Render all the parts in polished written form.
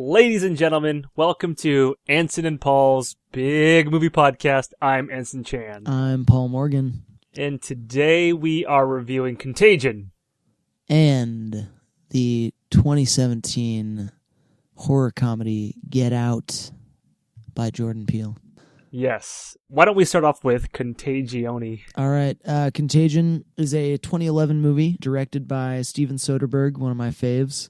Ladies and gentlemen, welcome to Anson and Paul's Big Movie Podcast. I'm Anson Chan. I'm Paul Morgan. And today we are reviewing Contagion. And the 2017 horror comedy Get Out by Jordan Peele. Yes. Why don't we start off with Contagion? All right. Contagion is a 2011 movie directed by Steven Soderbergh, one of my faves,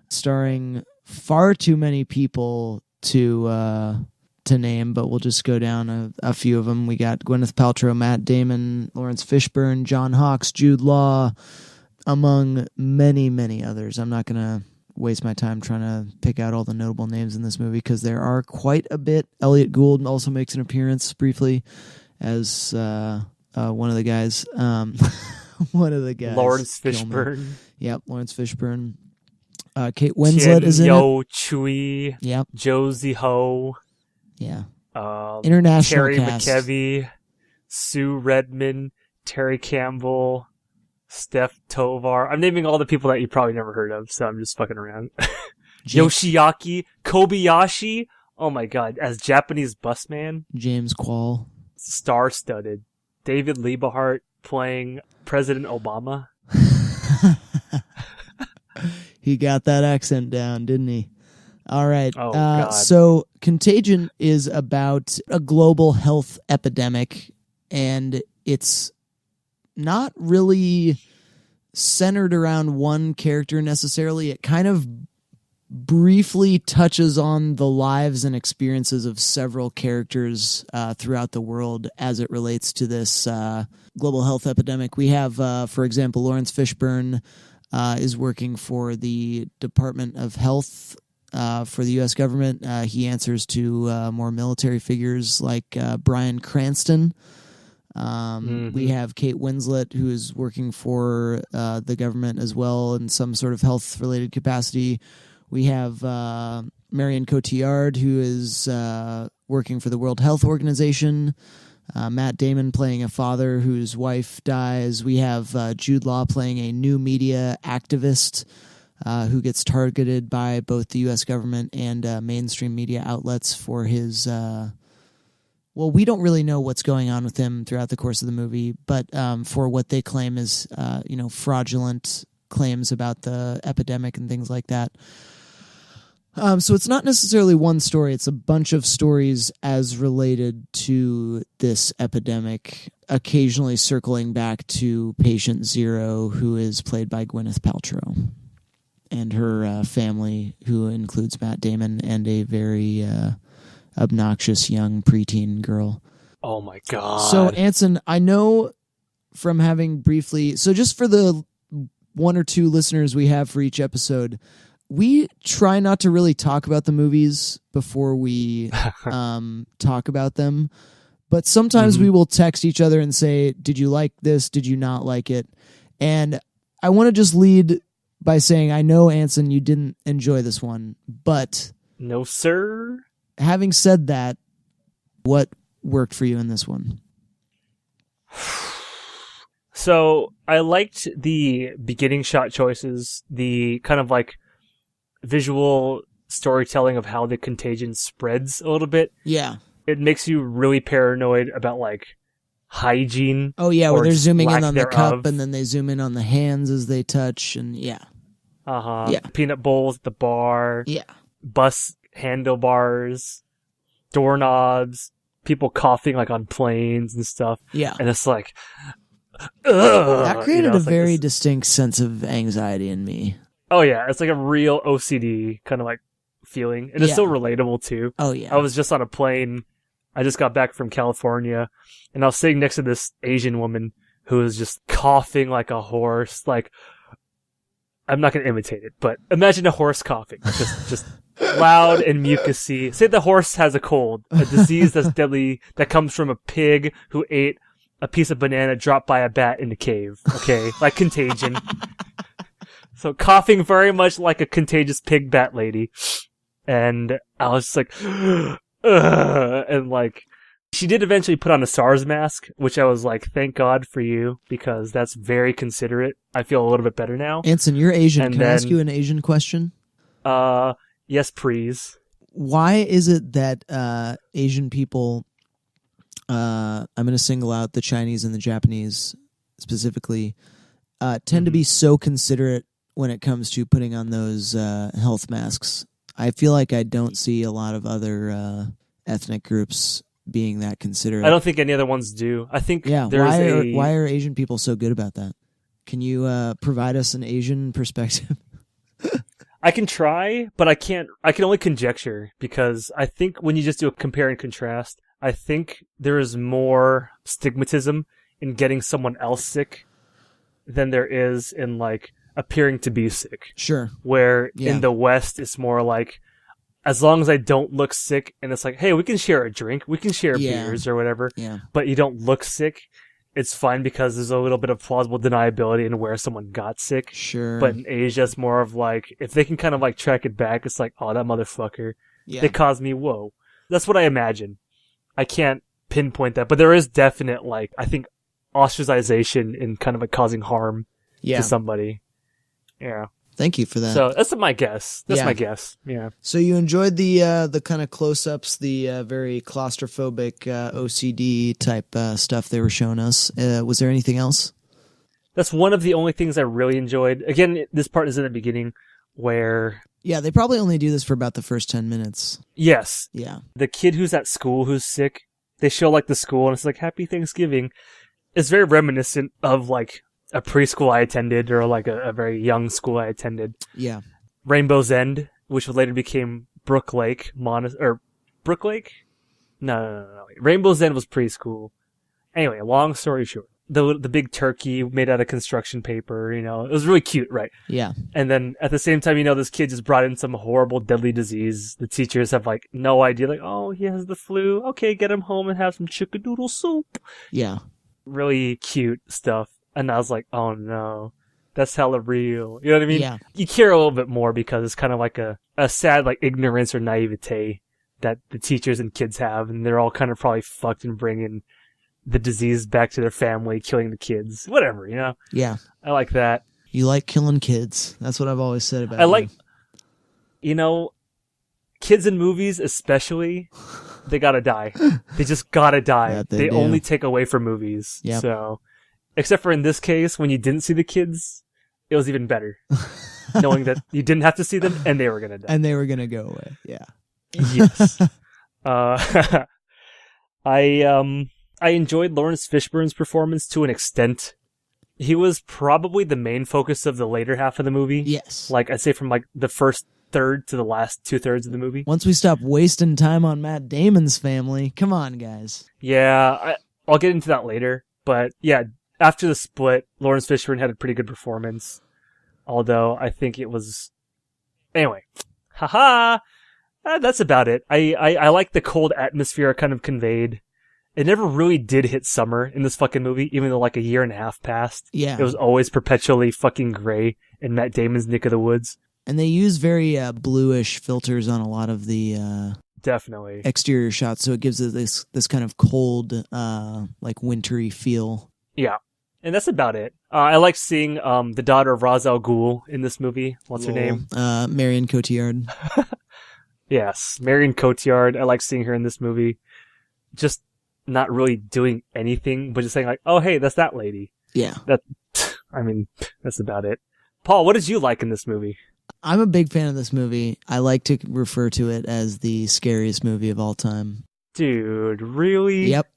starring far too many people to name, but we'll just go down a few of them. We got Gwyneth Paltrow, Matt Damon, Lawrence Fishburne, John Hawkes, Jude Law, among many, many others. I'm not going to waste my time trying to pick out all the notable names in this movie because there are quite a bit. Elliot Gould also makes an appearance briefly as one of the guys. Lawrence Fishburne. Yep, Lawrence Fishburne. Kate Winslet is in Yo it. Chui. Yep. Josie Ho. Yeah. International Terry cast. McKevie. Sue Redman. Terry Campbell. Steph Tovar. I'm naming all the people that you probably never heard of, so I'm just fucking around. Yoshiaki Kobayashi. Oh my god, as Japanese busman. James Quall. Star-studded. David Liebehart playing President Obama. He got that accent down, didn't he? All right. Oh, God. So Contagion is about a global health epidemic, and it's not really centered around one character necessarily. It kind of briefly touches on the lives and experiences of several characters throughout the world as it relates to this global health epidemic. We have, for example, Lawrence Fishburne is working for the Department of Health for the U.S. government. He answers to more military figures like Bryan Cranston. We have Kate Winslet, who is working for the government as well in some sort of health-related capacity. We have Marion Cotillard, who is working for the World Health Organization. Matt Damon playing a father whose wife dies. We have Jude Law playing a new media activist who gets targeted by both the U.S. government and mainstream media outlets for his... well, we don't really know what's going on with him throughout the course of the movie, but for what they claim is fraudulent claims about the epidemic and things like that. So it's not necessarily one story. It's a bunch of stories as related to this epidemic, occasionally circling back to Patient Zero, who is played by Gwyneth Paltrow, and her family, who includes Matt Damon and a very obnoxious young preteen girl. Oh my god. So, Anson, I know from having briefly... So just for the one or two listeners we have for each episode... We try not to really talk about the movies before we talk about them, but sometimes we will text each other and say, did you like this? Did you not like it? And I want to just lead by saying, I know, Anson, you didn't enjoy this one, but... No, sir. Having said that, what worked for you in this one? So, I liked the beginning shot choices, the kind of like visual storytelling of how the contagion spreads a little bit. Yeah. It makes you really paranoid about like hygiene. Oh yeah, where they're zooming in on the thereof. cup and then they zoom in on the hands as they touch and yeah. Yeah. Peanut bowls at the bar. Yeah. Bus handlebars, doorknobs, people coughing like on planes and stuff. Yeah. And it's like that created a it's like very this... distinct sense of anxiety in me. Oh yeah, it's like a real OCD kind of like feeling. And it's so relatable too. Oh yeah. I was just on a plane. I just got back from California and I was sitting next to this Asian woman who was just coughing like a horse. Like, I'm not going to imitate it, but imagine a horse coughing. Just loud and mucusy. Say the horse has a cold, a disease that's deadly that comes from a pig who ate a piece of banana dropped by a bat in the cave. Okay? Like Contagion. So coughing very much like a contagious pig bat lady. And I was just like, and like, she did eventually put on a SARS mask, which I was like, thank God for you, because that's very considerate. I feel a little bit better now. Anson, you're Asian. Can I ask you an Asian question? Yes, please. Why is it that Asian people, I'm going to single out the Chinese and the Japanese specifically, tend to be so considerate when it comes to putting on those health masks? I feel like I don't see a lot of other ethnic groups being that considerate. I don't think any other ones do. I think why are Asian people so good about that? Can you provide us an Asian perspective? I can try, but I can't. I can only conjecture, because I think when you just do a compare and contrast, I think there is more stigmatism in getting someone else sick than there is in like appearing to be sick. Sure. Where in the West, it's more like, as long as I don't look sick, and it's like, hey, we can share a drink, we can share beers or whatever, but you don't look sick, it's fine, because there's a little bit of plausible deniability in where someone got sick. Sure. But in Asia, it's more of like, if they can kind of like track it back, it's like, oh, that motherfucker, they caused me woe. That's what I imagine. I can't pinpoint that, but there is definite, like, I think, ostracization in kind of like causing harm to somebody. Yeah. Thank you for that. So that's my guess. That's my guess. Yeah. So you enjoyed the kind of close-ups, the very claustrophobic OCD type stuff they were showing us. Was there anything else? That's one of the only things I really enjoyed. Again, this part is in the beginning where... Yeah, they probably only do this for about the first 10 minutes. Yes. Yeah. The kid who's at school who's sick, they show like the school and it's like, Happy Thanksgiving. It's very reminiscent of like a preschool I attended, or like a very young school I attended. Yeah. Rainbow's End, which later became Brook Lake Brook Lake? No. Rainbow's End was preschool. Anyway, long story short, the big turkey made out of construction paper, it was really cute, right? Yeah. And then at the same time, this kid just brought in some horrible, deadly disease. The teachers have like no idea, like, oh, he has the flu. Okay, get him home and have some chickadoodle soup. Yeah. Really cute stuff. And I was like, oh no, that's hella real. You know what I mean? Yeah. You care a little bit more because it's kind of like a sad, like, ignorance or naivete that the teachers and kids have. And they're all kind of probably fucked and bringing the disease back to their family, killing the kids, whatever, Yeah. I like that. You like killing kids. That's what I've always said about you. Kids in movies, especially, they gotta die. They just gotta die. Yeah, they do. only take away from movies. Yep. So, except for in this case, when you didn't see the kids, it was even better. Knowing that you didn't have to see them and they were gonna die. And they were gonna go away. Yeah. Yes. I enjoyed Lawrence Fishburne's performance to an extent. He was probably the main focus of the later half of the movie. Yes. Like, I'd say from like the first third to the last 2/3 of the movie. Once we stop wasting time on Matt Damon's family, come on, guys. Yeah, I'll get into that later. But yeah, after the split, Lawrence Fishburne had a pretty good performance. Although, I think it was... Anyway. Haha! That's about it. I like the cold atmosphere kind of conveyed. It never really did hit summer in this fucking movie, even though like a year and a half passed. Yeah. It was always perpetually fucking gray in Matt Damon's neck of the woods. And they use very bluish filters on a lot of the definitely exterior shots, so it gives it this kind of cold, like wintry feel. Yeah. And that's about it. I like seeing the daughter of Ra's al Ghul in this movie. What's her name? Marion Cotillard. Yes, Marion Cotillard. I like seeing her in this movie. Just not really doing anything, but just saying like, oh, hey, that's that lady. Yeah. That's about it. Paul, what did you like in this movie? I'm a big fan of this movie. I like to refer to it as the scariest movie of all time. Dude, really? Yep.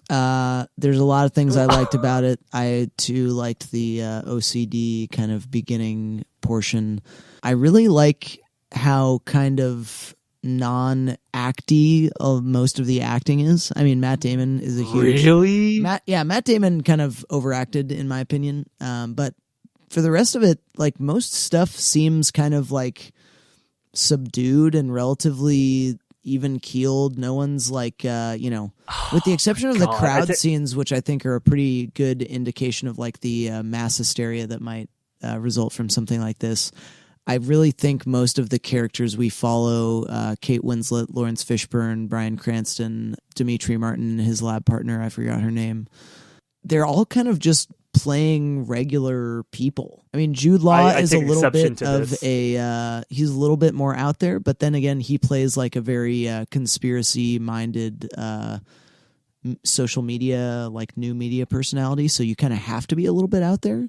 There's a lot of things I liked about it. I, too, liked the OCD kind of beginning portion. I really like how kind of non-acty most of the acting is. I mean, Matt Damon is a huge... Really? Matt Damon kind of overacted, in my opinion. But for the rest of it, like, most stuff seems kind of like subdued and relatively even-keeled. No one's like, with the exception of the crowd scenes, which I think are a pretty good indication of like the mass hysteria that might result from something like this. I really think most of the characters we follow, Kate Winslet, Lawrence Fishburne, Bryan Cranston, Dimitri Martin, his lab partner, I forgot her name, they're all kind of just playing regular people. I mean, Jude Law I is a take little exception bit to of this. he's a little bit more out there, but then again, he plays like a very conspiracy minded social media, like new media personality. So you kind of have to be a little bit out there.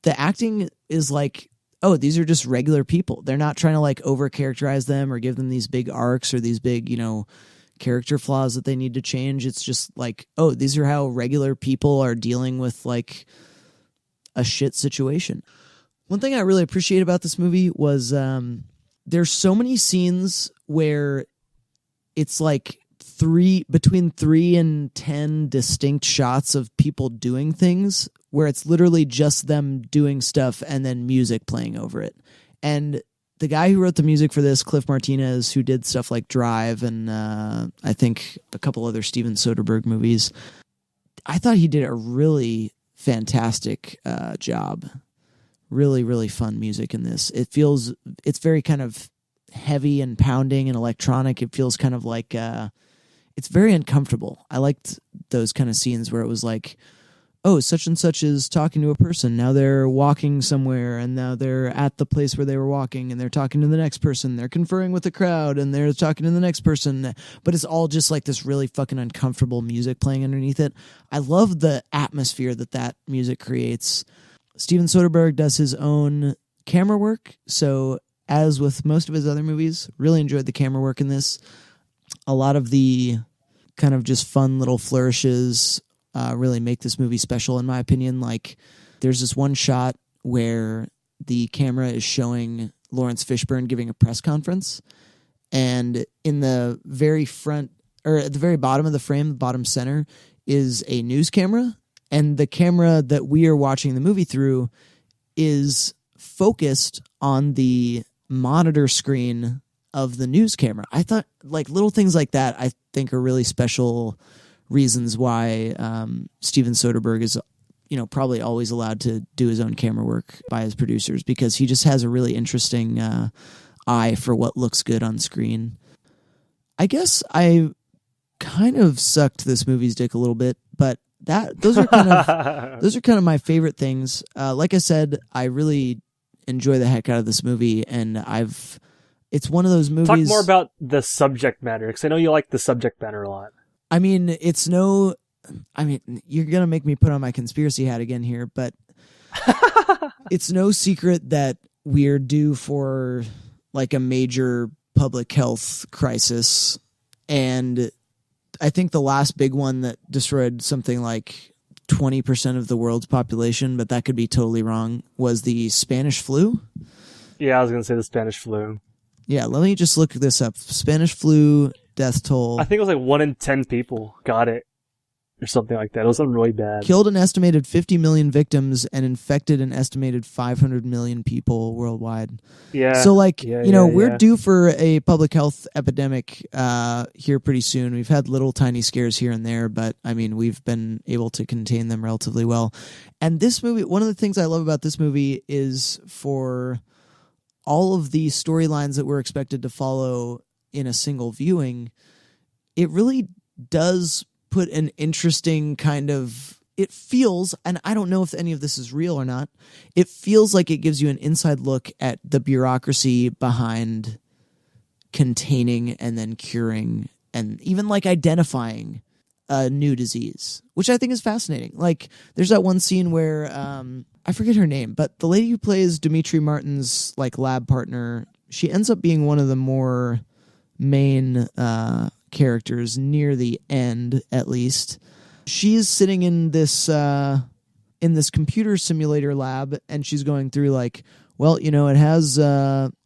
The acting is like, oh, these are just regular people. They're not trying to like over characterize them or give them these big arcs or these big, character flaws that they need to change. It's just like, oh, these are how regular people are dealing with like a shit situation. One thing I really appreciate about this movie was there's so many scenes where it's like between 3 and 10 distinct shots of people doing things where it's literally just them doing stuff and then music playing over it. And the guy who wrote the music for this, Cliff Martinez, who did stuff like Drive and I think a couple other Steven Soderbergh movies, I thought he did a really fantastic job. Really, really fun music in this. It's very kind of heavy and pounding and electronic. It feels kind of like it's very uncomfortable. I liked those kind of scenes where it was like, oh, such and such is talking to a person. Now they're walking somewhere and now they're at the place where they were walking and they're talking to the next person. They're conferring with the crowd and they're talking to the next person. But it's all just like this really fucking uncomfortable music playing underneath it. I love the atmosphere that music creates. Steven Soderbergh does his own camera work. So as with most of his other movies, really enjoyed the camera work in this. A lot of the kind of just fun little flourishes really make this movie special, in my opinion. Like, there's this one shot where the camera is showing Lawrence Fishburne giving a press conference, and in the very front, or at the very bottom of the frame, the bottom center, is a news camera, and the camera that we are watching the movie through is focused on the monitor screen of the news camera. I thought like little things like that I think are really special reasons why Steven Soderbergh is probably always allowed to do his own camera work by his producers, because he just has a really interesting eye for what looks good on screen. I guess I kind of sucked this movie's dick a little bit, but those are kind of my favorite things. Like I said, I really enjoy the heck out of this movie, and it's one of those movies. Talk more about the subject matter, because I know you like the subject matter a lot. I mean, you're going to make me put on my conspiracy hat again here, but it's no secret that we're due for like a major public health crisis. And I think the last big one that destroyed something like 20% of the world's population, but that could be totally wrong, was the Spanish flu. Yeah, I was going to say the Spanish flu. Yeah, let me just look this up. Spanish flu death toll. I think it was like 1 in 10 people got it, or something like that. It was something really bad. Killed an estimated 50 million victims and infected an estimated 500 million people worldwide. Yeah. So we're due for a public health epidemic here pretty soon. We've had little tiny scares here and there, but I mean, we've been able to contain them relatively well. And this movie, one of the things I love about this movie is for all of the storylines that we're expected to follow in a single viewing, it really does put an interesting kind of, it feels, and I don't know if any of this is real or not, it feels like it gives you an inside look at the bureaucracy behind containing and then curing and even like identifying a new disease, which I think is fascinating. Like, there's that one scene where I forget her name, but the lady who plays Dimitri Martin's like lab partner, she ends up being one of the more main characters near the end, at least. She's sitting in this computer simulator lab, and she's going through like, well, it has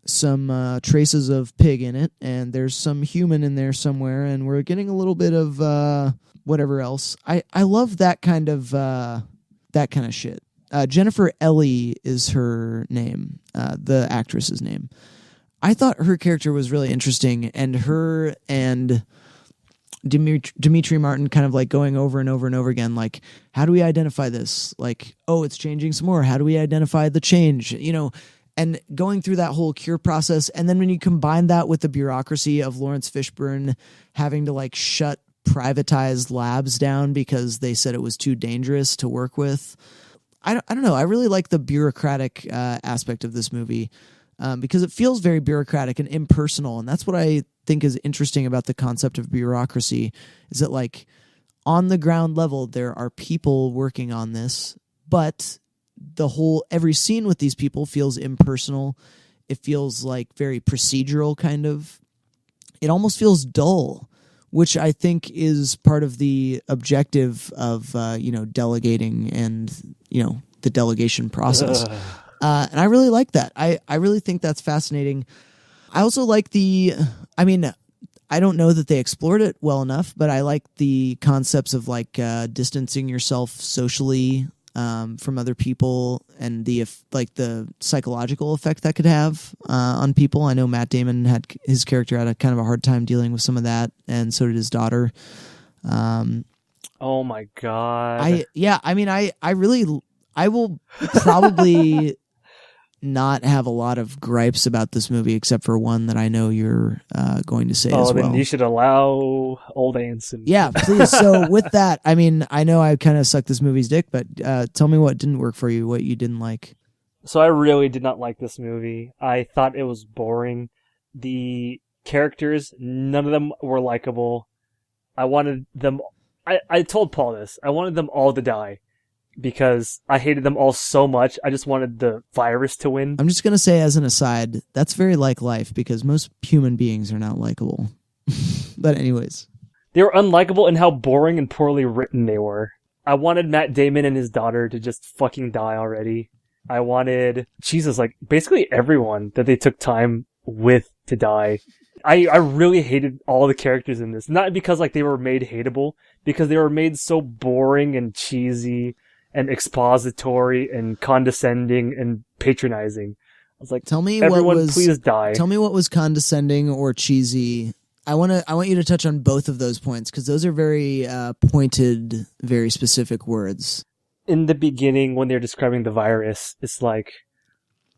some traces of pig in it, and there's some human in there somewhere, and we're getting a little bit of whatever else. I love that kind of shit. Jennifer Ellie is her name, the actress's name. I thought her character was really interesting, and her and Dimitri Martin kind of like going over and over and over again, like, how do we identify this? Like, oh, it's changing some more. How do we identify the change? And going through that whole cure process. And then when you combine that with the bureaucracy of Lawrence Fishburne having to like shut privatized labs down because they said it was too dangerous to work with. I don't know. I really like the bureaucratic aspect of this movie because it feels very bureaucratic and impersonal. And that's what I think is interesting about the concept of bureaucracy is that like on the ground level, there are people working on this, but every scene with these people feels impersonal. It feels like very procedural kind of. It almost feels dull, which I think is part of the objective of, delegating and, the delegation process. And I really like that. I really think that's fascinating. I also like I don't know that they explored it well enough, but I like the concepts of like distancing yourself socially from other people and the psychological effect that could have on people. I know Matt Damon his character had a kind of a hard time dealing with some of that, and so did his daughter. Oh my God. I will probably not have a lot of gripes about this movie except for one that I know you're going to say as well. Then you should allow old Anson. Yeah, please. So with that, I mean, I know I kind of sucked this movie's dick, but tell me what didn't work for you, what you didn't like. So I really did not like this movie. I thought it was boring. The characters, none of them were likable. I wanted them... I told Paul this. I wanted them all to die. Because I hated them all so much. I just wanted the virus to win. I'm just going to say as an aside, that's very like life because most human beings are not likable. But anyways. They were unlikable in how boring and poorly written they were. I wanted Matt Damon and his daughter to just fucking die already. I wanted, basically everyone that they took time with to die. I really hated all the characters in this. Not because they were made hateable, because they were made so boring and cheesy and expository and condescending and patronizing. I was like, please die. Tell me what was condescending or cheesy. I want you to touch on both of those points because those are very pointed, very specific words. In the beginning, when they're describing the virus, it's like,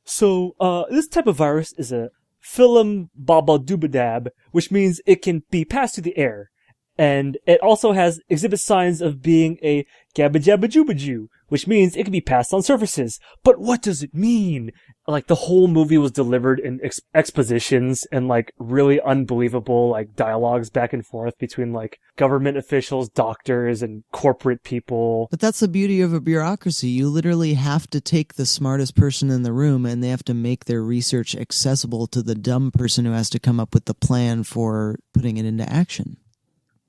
this type of virus is a phylum babadubadab, which means it can be passed through the air. And it also exhibits signs of being a gabba-jabba-jubba-jew, which means it can be passed on surfaces. But what does it mean? The whole movie was delivered in expositions and, really unbelievable, dialogues back and forth between, government officials, doctors, and corporate people. But that's the beauty of a bureaucracy. You literally have to take the smartest person in the room and they have to make their research accessible to the dumb person who has to come up with the plan for putting it into action.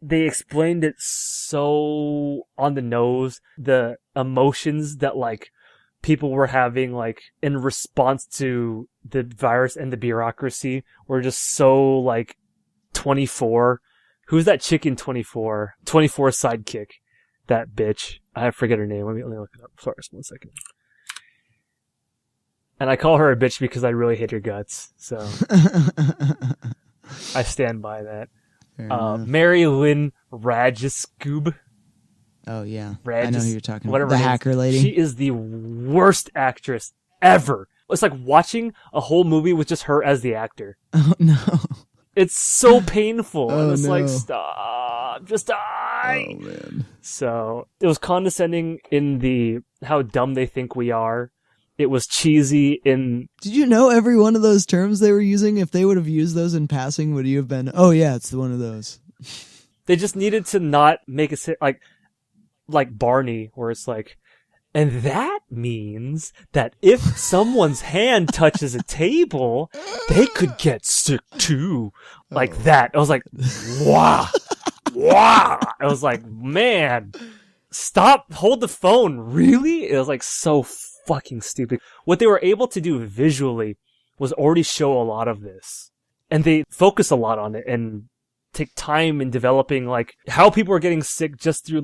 They explained it so on the nose. The emotions that people were having in response to the virus and the bureaucracy were just so 24. Who's that chick in 24? 24 sidekick. That bitch. I forget her name. Let me look it up first. 1 second. And I call her a bitch because I really hate her guts. So I stand by that. Mary Lynn Rajskub. Oh yeah, I know who you're talking about. Whatever the hacker lady. She is the worst actress ever. It's like watching a whole movie with just her as the actor. Oh no, it's so painful. Oh, and it's no. Stop, just die. Oh man. So it was condescending in how dumb they think we are. It was cheesy in... Did you know every one of those terms they were using? If they would have used those in passing, would you have been, oh yeah, it's one of those. They just needed to not make it like Barney, where it's and that means that if someone's hand touches a table, they could get sick too. That. I was like, wow. Wow. I was like, man, stop, hold the phone. Really? It was so fucking stupid. What they were able to do visually was already show a lot of this. And they focus a lot on it and take time in developing how people are getting sick just through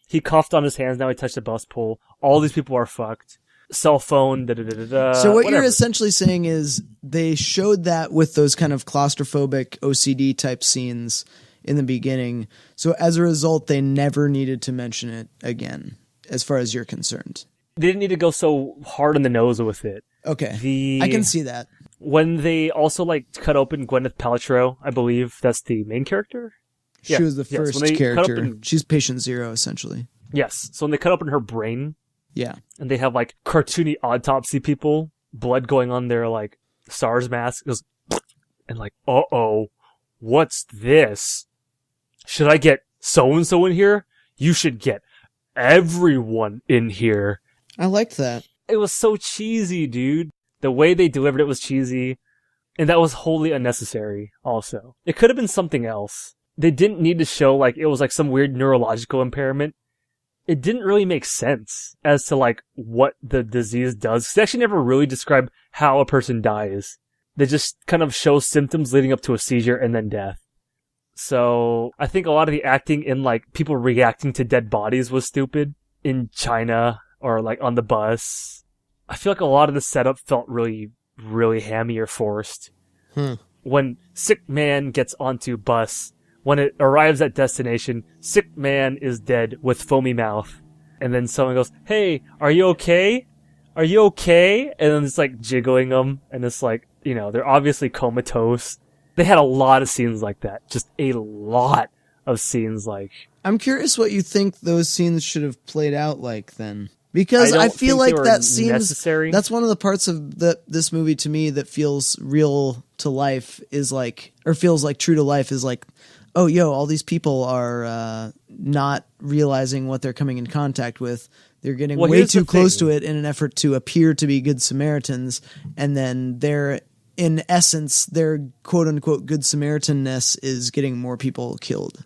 he coughed on his hands, now he touched a bus pole. All these people are fucked. Cell phone, da-da-da-da-da. So what whatever. You're essentially saying is they showed that with those kind of claustrophobic OCD type scenes in the beginning. So as a result, they never needed to mention it again, as far as you're concerned. They didn't need to go so hard on the nose with it. Okay. I can see that. When they also cut open Gwyneth Paltrow, I believe that's the main character. She was the first character. She's patient zero, essentially. Yes. So when they cut open her brain, Yeah. And they have like cartoony autopsy people, blood going on their like SARS mask. It goes, and like, what's this? Should I get so-and-so in here? You should get everyone in here. I liked that. It was so cheesy, dude. The way they delivered it was cheesy. And that was wholly unnecessary, also. It could have been something else. They didn't need to show, like, it was like some weird neurological impairment. It didn't really make sense as to, like, what the disease does. They actually never really describe how a person dies. They just kind of show symptoms leading up to a seizure and then death. So, I think a lot of the acting in, like, people reacting to dead bodies was stupid. In China, or, like, on the bus. I feel like a lot of the setup felt really hammy or forced. When sick man gets onto bus, when it arrives at destination, sick man is dead with foamy mouth. And then someone goes, "Hey, are you okay? Are you okay?" And then it's like jiggling them, and it's like, you know, they're obviously comatose. They had a lot of scenes like that. Just a lot of scenes like... I'm curious what you think those scenes should have played out like then. Because I feel like that seems necessary. That's one of the parts of this movie to me that feels real to life, is like, or feels like true to life, is like, oh, yo, all these people are not realizing what they're coming in contact with. They're getting way too close to it in an effort to appear to be good Samaritans, and then they're, in essence, their quote unquote good Samaritanness is getting more people killed.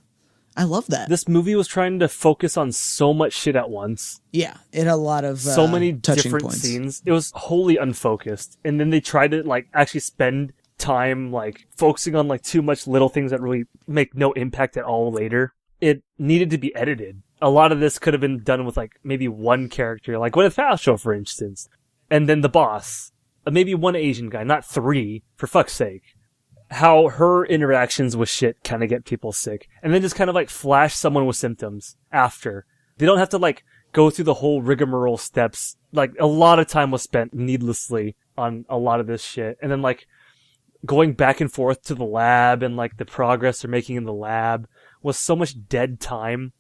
I love that. This movie was trying to focus on so much shit at once. Yeah, it had a lot of so many touching different points. scenes. It was wholly unfocused. And then they tried to like actually spend time like focusing on like too much little things that really make no impact at all later. It needed to be edited. A lot of this could have been done with like maybe one character, like Gwyneth Paltrow, for instance. And then the boss. Maybe one Asian guy, not three, for fuck's sake. How her interactions with shit kind of get people sick. And then just kind of like flash someone with symptoms after. They don't have to like go through the whole rigmarole steps. Like a lot of time was spent needlessly on a lot of this shit. And then like going back and forth to the lab and like the progress they're making in the lab was so much dead time.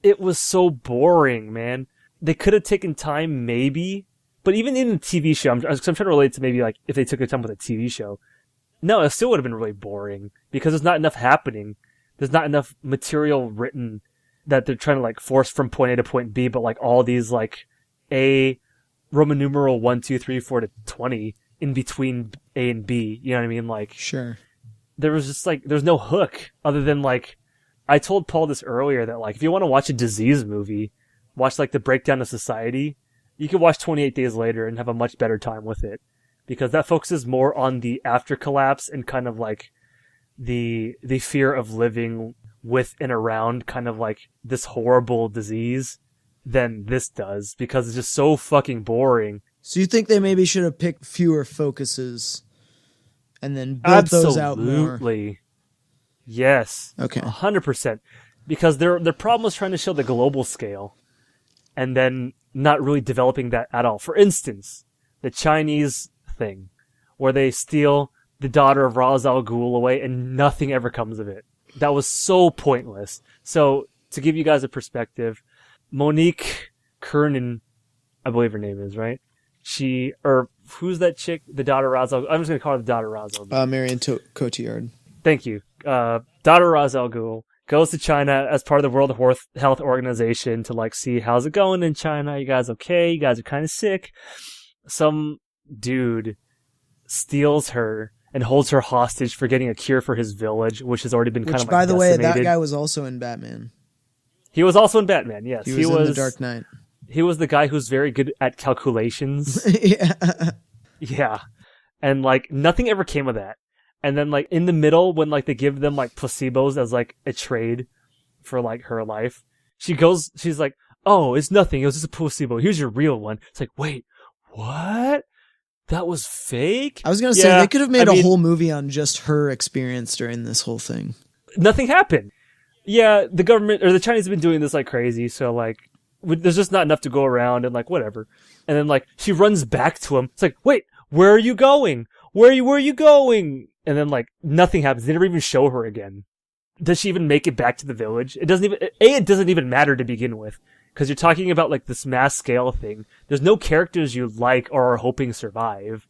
It was so boring, man. They could have taken time maybe, but even in the TV show, I'm trying to relate to maybe like if they took their time with a TV show. No, it still would have been really boring because there's not enough happening. There's not enough material written that they're trying to like force from point A to point B, but like all these like A, Roman numeral 1, 2, 3, 4 to 20 in between A and B. You know what I mean? Like, sure. There was just like, there's no hook other than like, I told Paul this earlier that like, if you want to watch a disease movie, watch like the breakdown of society, you could watch 28 Days Later and have a much better time with it. Because that focuses more on the after collapse and kind of like the fear of living with and around kind of like this horrible disease than this does, because it's just so fucking boring. So you think they maybe should have picked fewer focuses and then built those out more? Absolutely. Yes. Okay. 100%. Because their problem was trying to show the global scale and then not really developing that at all. For instance, the Chinese thing where they steal the daughter of Ra's al Ghul away and nothing ever comes of it. That was so pointless. So to give you guys a perspective, Monique Kernan, I believe her name is, right? Who's that chick? The daughter of Ra's al Ghul. I'm just going to call her the daughter of Ra's al Ghul. Marion Cotillard. Thank you. Daughter of Ra's al Ghul goes to China as part of the World Health Organization to like see how's it going in China. You guys okay? You guys are kind of sick. Some dude steals her and holds her hostage for getting a cure for his village, which has already been kind of like by the way, decimated. that guy was also in Batman. He was also in Batman, yes. He was in The Dark Knight. He was the guy who's very good at calculations. Yeah. Yeah. And like nothing ever came of that. And then like in the middle, when like they give them like placebos as like a trade for like her life, she's like, "Oh, it's nothing. It was just a placebo. Here's your real one." It's like, wait, what? That was fake? I was going to say, they could have made a whole movie on just her experience during this whole thing. Nothing happened. Yeah, the government, or the Chinese have been doing this like crazy, so like, there's just not enough to go around and like, whatever. And then like, she runs back to him. It's like, wait, where are you going? Where are you going? And then like, nothing happens. They never even show her again. Does she even make it back to the village? It doesn't even matter to begin with. because you're talking about like this mass scale thing. There's no characters you like or are hoping survive.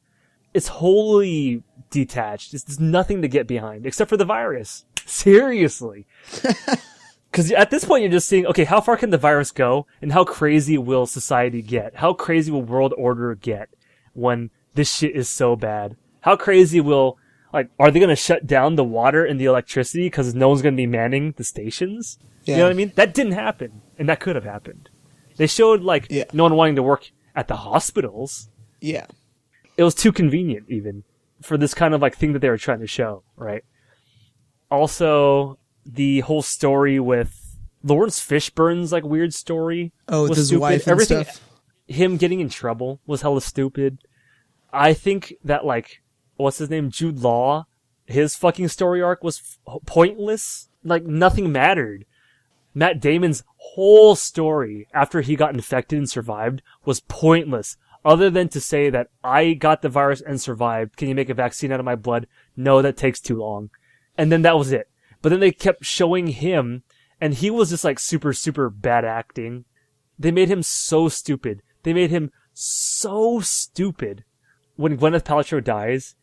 It's wholly detached. There's nothing to get behind except for the virus. Seriously. Because at this point, you're just seeing, okay, how far can the virus go? And how crazy will society get? How crazy will world order get when this shit is so bad? How crazy will, like, are they going to shut down the water and the electricity because no one's going to be manning the stations? Yeah. You know what I mean? That didn't happen. And that could have happened. They showed, like, no one wanting to work at the hospitals. Yeah. It was too convenient, even, for this kind of, like, thing that they were trying to show, right? Also, the whole story with Lawrence Fishburne's, like, weird story was with his stupid. wife and Everything, stuff. Him getting in trouble was hella stupid. I think that, like, what's his name? Jude Law, his fucking story arc was pointless. Like, nothing mattered. Matt Damon's whole story after he got infected and survived was pointless. Other than to say that I got the virus and survived. Can you make a vaccine out of my blood? No, that takes too long. And then that was it. But then they kept showing him, and he was just like super, super bad acting. They made him so stupid. They made him so stupid. When Gwyneth Paltrow dies,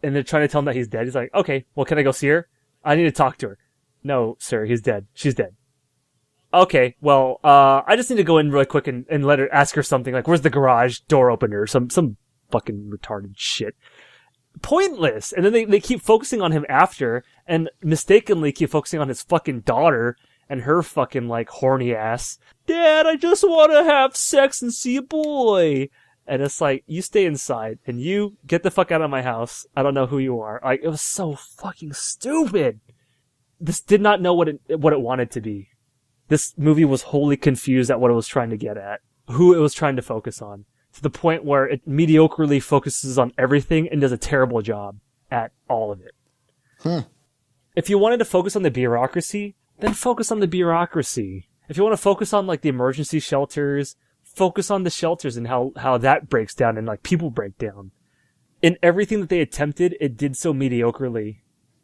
and they're trying to tell him that he's dead, he's like, okay, well, can I go see her? I need to talk to her. No, sir, he's dead. She's dead. Okay, well, I just need to go in really quick and ask her something, like, where's the garage door opener? Some fucking retarded shit. Pointless. And then they keep focusing on him after, and mistakenly keep focusing on his fucking daughter, and her fucking, like, horny ass. Dad, I just want to have sex and see a boy. And it's like, you stay inside, and you get the fuck out of my house. I don't know who you are. Like, it was so fucking stupid. This did not know what it wanted to be. This movie was wholly confused at what it was trying to get at, who it was trying to focus on, to the point where it mediocrely focuses on everything and does a terrible job at all of it. Huh. If you wanted to focus on the bureaucracy, then focus on the bureaucracy. If you want to focus on, like, the emergency shelters, focus on the shelters and how that breaks down and, like, people break down. In everything that they attempted, it did so mediocrely.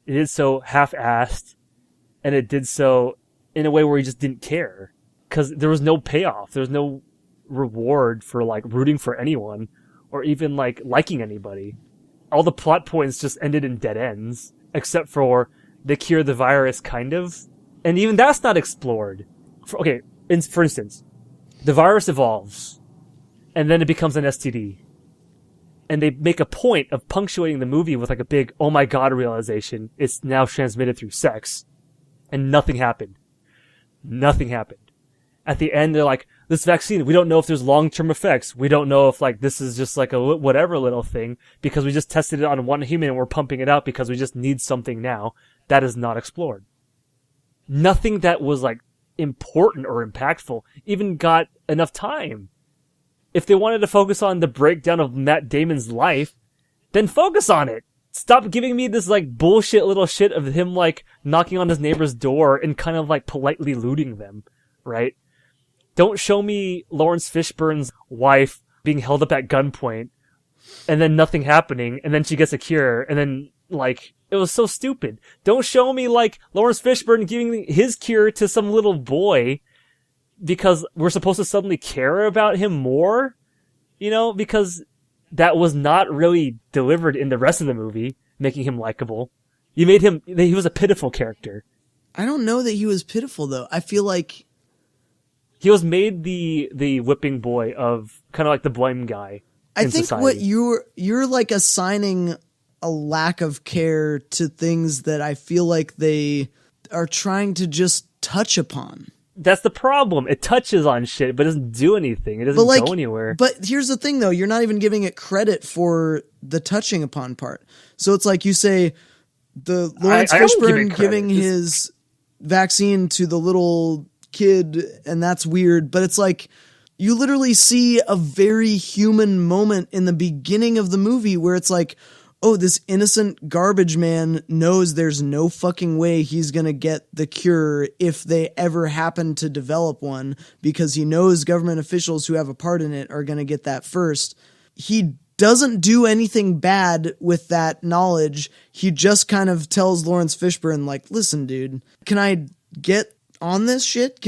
It did so half-assed, and it did so in a way where you just didn't care. Because there was no payoff. There was no reward for, like, rooting for anyone, or even, like, liking anybody. All the plot points just ended in dead ends, except for they cure the virus, kind of. And even that's not explored. For instance, the virus evolves, and then it becomes an STD. And they make a point of punctuating the movie with, like, a big, oh my god realization. It's now transmitted through sex. And nothing happened. Nothing happened. At the end, they're like, this vaccine, we don't know if there's long-term effects. We don't know if, like, this is just like a whatever little thing, because we just tested it on one human and we're pumping it out because we just need something now. That is not explored. Nothing that was, like, important or impactful even got enough time. If they wanted to focus on the breakdown of Matt Damon's life, then focus on it. Stop giving me this, like, bullshit little shit of him, like, knocking on his neighbor's door and kind of, like, politely looting them, right? Don't show me Lawrence Fishburne's wife being held up at gunpoint and then nothing happening, and then she gets a cure, and then, like, it was so stupid. Don't show me, like, Lawrence Fishburne giving his cure to some little boy because we're supposed to suddenly care about him more, you know, because that was not really delivered in the rest of the movie, making him likable. You made him, he was a pitiful character. I don't know that he was pitiful, though. I feel like he was made the whipping boy of kind of like the blame guy. I think society. what you're like assigning a lack of care to things that I feel like they are trying to just touch upon. That's the problem. It touches on shit, but it doesn't do anything. It doesn't go anywhere. But here's the thing, though. You're not even giving it credit for the touching upon part. So it's like you say the Lawrence Fishburne giving his vaccine to the little kid, and that's weird. But it's like you literally see a very human moment in the beginning of the movie where it's like, oh, this innocent garbage man knows there's no fucking way he's going to get the cure if they ever happen to develop one, because he knows government officials who have a part in it are going to get that first. He doesn't do anything bad with that knowledge. He just kind of tells Lawrence Fishburne, like, listen, dude, can I get on this shit?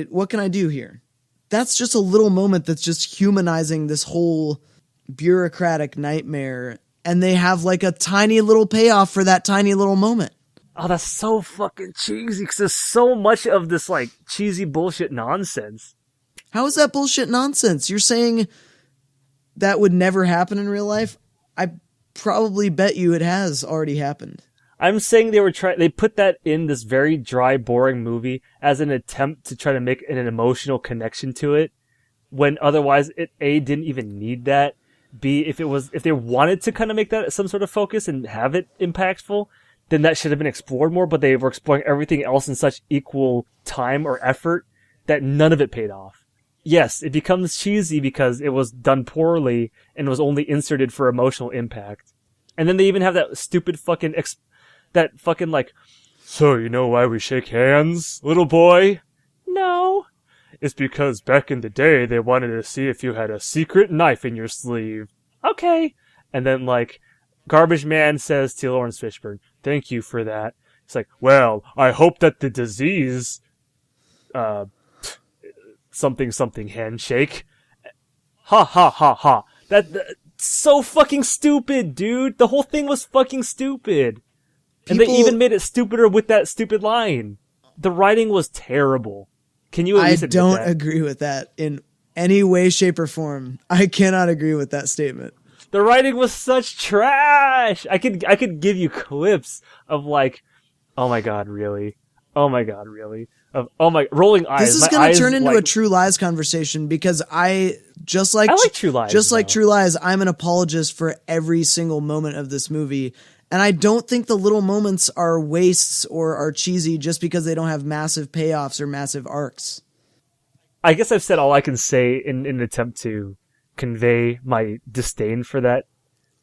What can I do here? that's just a little moment that's just humanizing this whole bureaucratic nightmare. And they have like a tiny little payoff for that tiny little moment. Oh, that's so fucking cheesy because there's so much of this like cheesy bullshit nonsense. How is that bullshit nonsense? You're saying that would never happen in real life? I probably bet you it has already happened. I'm saying they put that in this very dry, boring movie as an attempt to try to make an emotional connection to it, when otherwise it A, didn't even need that. B, if they wanted to kind of make that some sort of focus and have it impactful, then that should have been explored more, but they were exploring everything else in such equal time or effort that none of it paid off. Yes, it becomes cheesy because it was done poorly and was only inserted for emotional impact. And then they even have that stupid fucking that fucking like, so you know why we shake hands, little boy? No. It's because back in the day they wanted to see if you had a secret knife in your sleeve. Okay. And then like, Garbage Man says to Lawrence Fishburne, thank you for that. It's like, well, I hope that the disease, something handshake. Ha ha ha ha. That's so fucking stupid, dude. The whole thing was fucking stupid. And they even made it stupider with that stupid line. The writing was terrible. Can you at least admit don't that? agree with that in any way, shape, or form. I cannot agree with that statement. The writing was such trash. I could give you clips of like, oh my god, really? Oh my god, really? Oh my, rolling eyes. This is going to turn into a True Lies conversation because I like True Lies. Just like True Lies, I'm an apologist for every single moment of this movie. And I don't think the little moments are wastes or are cheesy just because they don't have massive payoffs or massive arcs. I guess I've said all I can say in an attempt to convey my disdain for that.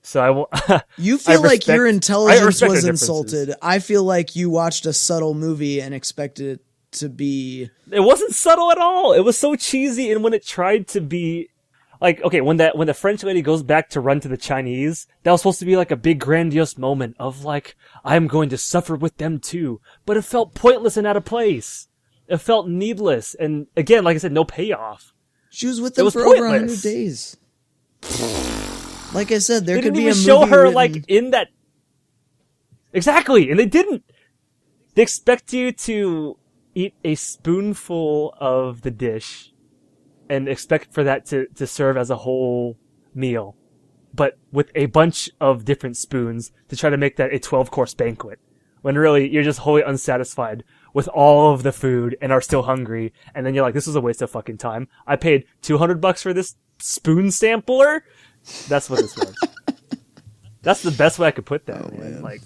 So I will. You feel like your intelligence was insulted. I feel like you watched a subtle movie and expected it to be. It wasn't subtle at all. It was so cheesy, and when it tried to be. Like, okay, when the French lady goes back to run to the Chinese, that was supposed to be like a big grandiose moment of like, I'm going to suffer with them too. But it felt pointless and out of place. It felt needless. And again, like I said, no payoff. She was with them for over 100 days. Like I said, there could be a movie show her written... like in that. Exactly. And they didn't. They expect you to eat a spoonful of the dish and expect for that to serve as a whole meal, but with a bunch of different spoons to try to make that a 12-course banquet, when really you're just wholly unsatisfied with all of the food and are still hungry, and then you're like, this is a waste of fucking time. I paid $200 for this spoon sampler? That's what this was. That's the best way I could put that. Oh, man. Like,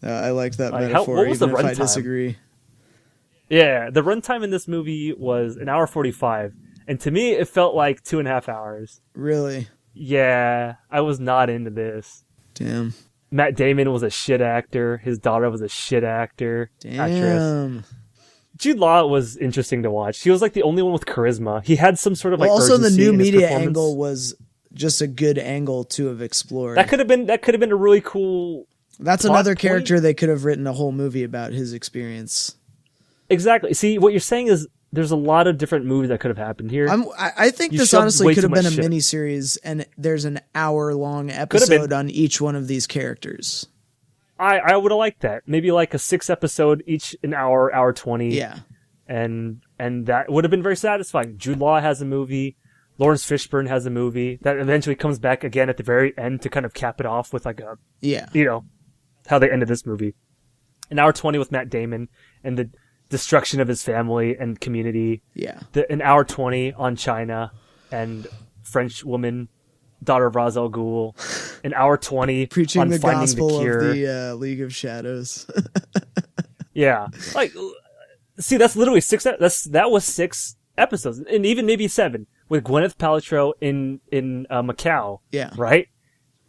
I liked that metaphor, what was even if I disagree. Yeah, the runtime in this movie was 1 hour 45. And to me, it felt like 2.5 hours. Really? Yeah, I was not into this. Damn. Matt Damon was a shit actor. His daughter was a shit actor. Damn. Actress. Jude Law was interesting to watch. He was like the only one with charisma. He had some sort of like also the new media performance. Angle was just a good angle to have explored. That could have been a really cool. That's another character they could have written a whole movie about his experience. Exactly. See, what you're saying is there's a lot of different movies that could have happened here. I think this honestly could have been a miniseries, and there's an hour-long episode on each one of these characters. I would have liked that. Maybe like a 6-episode, each an hour, hour 20. Yeah. And that would have been very satisfying. Jude Law has a movie. Lawrence Fishburne has a movie that eventually comes back again at the very end to kind of cap it off with like a, how they ended this movie. An hour 20 with Matt Damon and the destruction of his family and community. Yeah. An hour 20 on China and French woman, daughter of Ra's al Ghul. An hour 20 preaching on the finding gospel the cure. Of the League of Shadows. Yeah. Like, see, that's literally that was 6 episodes, and even maybe 7 with Gwyneth Paltrow in Macau. Yeah. Right?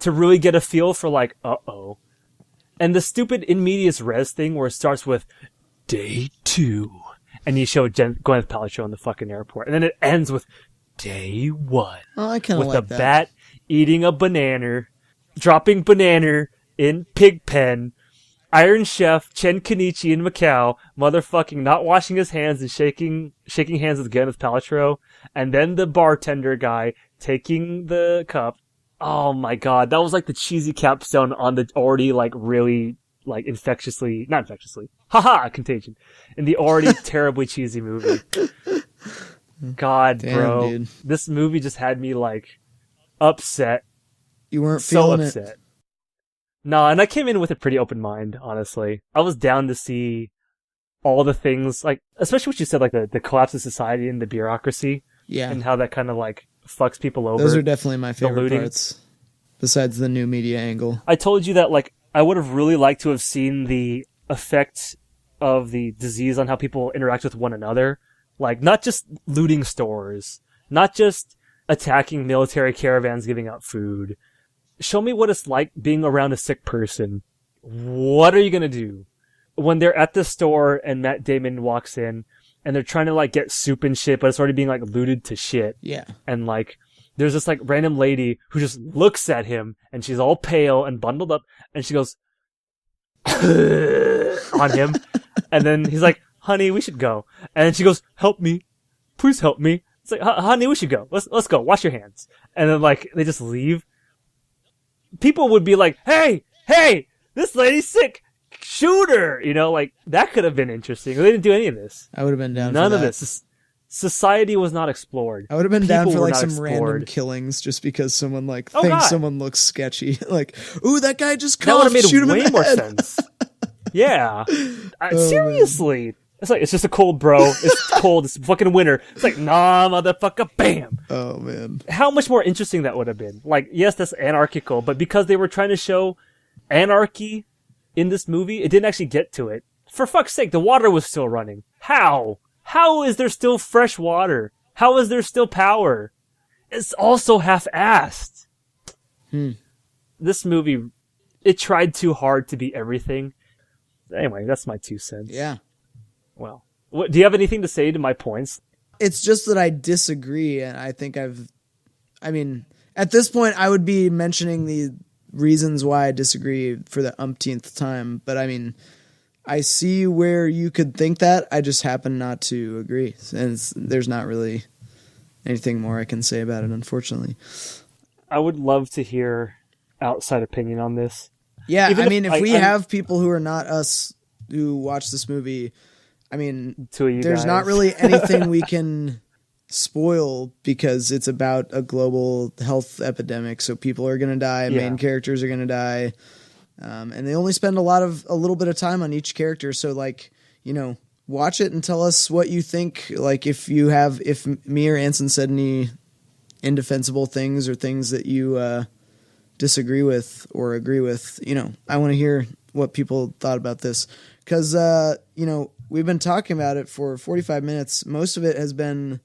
To really get a feel for like, uh-oh. And the stupid in medias res thing where it starts with Day 2, and you show Gwyneth Paltrow in the fucking airport, and then it ends with Day 1. Oh, I kind of like that. With a bat eating a banana, dropping banana in pig pen, Iron Chef Chen Kenichi in Macau, motherfucking not washing his hands and shaking hands with Gwyneth Paltrow, and then the bartender guy taking the cup. Oh my god, that was like the cheesy capstone on the already like really like not infectiously, haha, Contagion, in the already terribly cheesy movie. God, damn, bro, dude. This movie just had me like upset. You weren't So feeling upset. it. No, and I came in with a pretty open mind, honestly. I was down to see all the things, like, especially what you said, like the collapse of society and the bureaucracy, Yeah. and how that kind of like fucks people over. Those are definitely my favorite looting. parts, besides the new media angle. I told you that, like, I would have really liked to have seen the effect of the disease on how people interact with one another. Like, not just looting stores, not just attacking military caravans giving out food. Show me what it's like being around a sick person. What are you gonna do? When they're at the store and Matt Damon walks in and they're trying to like get soup and shit, but it's already being like looted to shit. Yeah. And like, there's this like random lady who just looks at him and she's all pale and bundled up and she goes on him. And then he's like, honey, we should go. And then she goes, help me. Please help me. It's like, honey, we should go. Let's go. Wash your hands. And then like, they just leave. People would be like, hey, this lady's sick. Shoot her. You know, like, that could have been interesting. They didn't do any of this. I would have been down None for of that. this. Society was not explored. I would have been People down for were like not some random explored. killings just because someone like Oh, thinks God. someone looks sketchy. Like, ooh, that guy just That would have coughed. made Shoot him way in the more head. sense. Yeah. Oh, Seriously. It's like, it's just a cold, bro. It's cold. It's fucking winter. It's like, nah, motherfucker, bam. Oh man. How much more interesting that would have been. Like, yes, that's anarchical, but because they were trying to show anarchy in this movie, it didn't actually get to it. For fuck's sake, the water was still running. How? How is there still fresh water? How is there still power? It's also half-assed. This movie, it tried too hard to be everything. Anyway, that's my 2 cents. Yeah. Well, do you have anything to say to my points? It's just that I disagree, and I think I mean, at this point, I would be mentioning the reasons why I disagree for the umpteenth time, but I mean, I see where you could think that. I just happen not to agree, and there's not really anything more I can say about it, unfortunately. I would love to hear outside opinion on this. Yeah, Even I mean, if we I'm- have people who are not us who watch this movie, I mean, Two of you there's guys. not really anything we can spoil because it's about a global health epidemic. So people are going to die. Yeah. Main characters are going to die. And they only spend a little bit of time on each character. So like, you know, watch it and tell us what you think. Like if me or Anson said any indefensible things or things that you, disagree with or agree with, you know, I want to hear what people thought about this. Cause, you know, we've been talking about it for 45 minutes. Most of it has been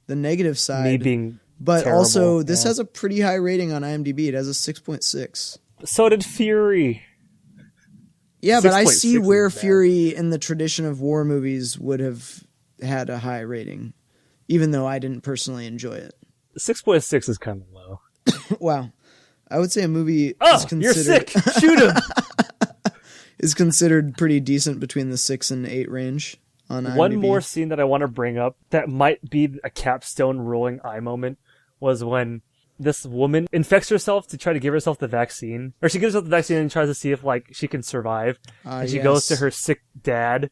the negative side. Me being But terrible, also, this yeah. has a pretty high rating on IMDb. It has a 6.6. So did Fury. Yeah, but I 6.6 see is where bad. Fury in the tradition of war movies would have had a high rating, even though I didn't personally enjoy it. 6.6 is kind of low. Wow. I would say a movie Oh, is you're considered sick. Shoot him. is considered pretty decent between the 6 and 8 range on IMDb. One more scene that I want to bring up that might be a capstone rolling eye moment was when this woman infects herself to try to give herself the vaccine. Or she gives herself the vaccine and tries to see if like she can survive. And she goes to her sick dad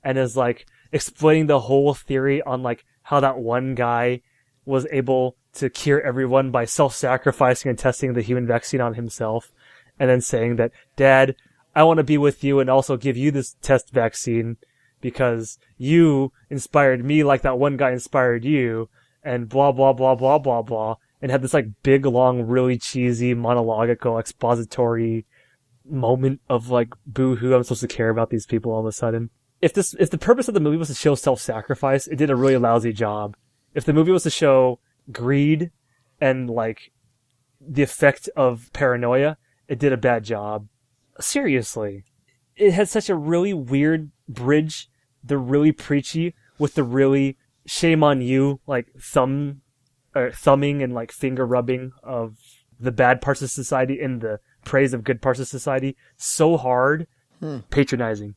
and is like explaining the whole theory on like how that one guy was able to cure everyone by self-sacrificing and testing the human vaccine on himself. And then saying that, Dad, I want to be with you and also give you this test vaccine because you inspired me like that one guy inspired you, and blah, blah, blah, blah, blah, blah. And had this like big, long, really cheesy, monological, expository moment of like, boo-hoo, I'm supposed to care about these people all of a sudden. If the purpose of the movie was to show self-sacrifice, it did a really lousy job. If the movie was to show greed and like the effect of paranoia, it did a bad job. Seriously. It had such a really weird bridge, the really preachy with the really shame on you, like thumbing and like finger rubbing of the bad parts of society and the praise of good parts of society so hard Patronizing.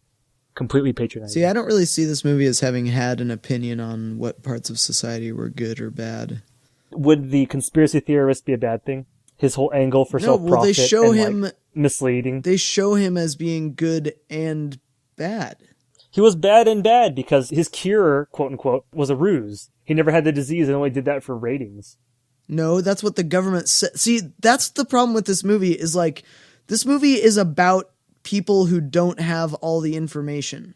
Completely patronizing. See, I don't really see this movie as having had an opinion on what parts of society were good or bad. Would the conspiracy theorist be a bad thing? His whole angle for self-profit well, they show and him misleading. They show him as being good and bad. He was bad and bad because his cure, quote unquote, was a ruse. He never had the disease and only did that for ratings. No, that's what the government said. See, that's the problem with this movie is like, this movie is about people who don't have all the information.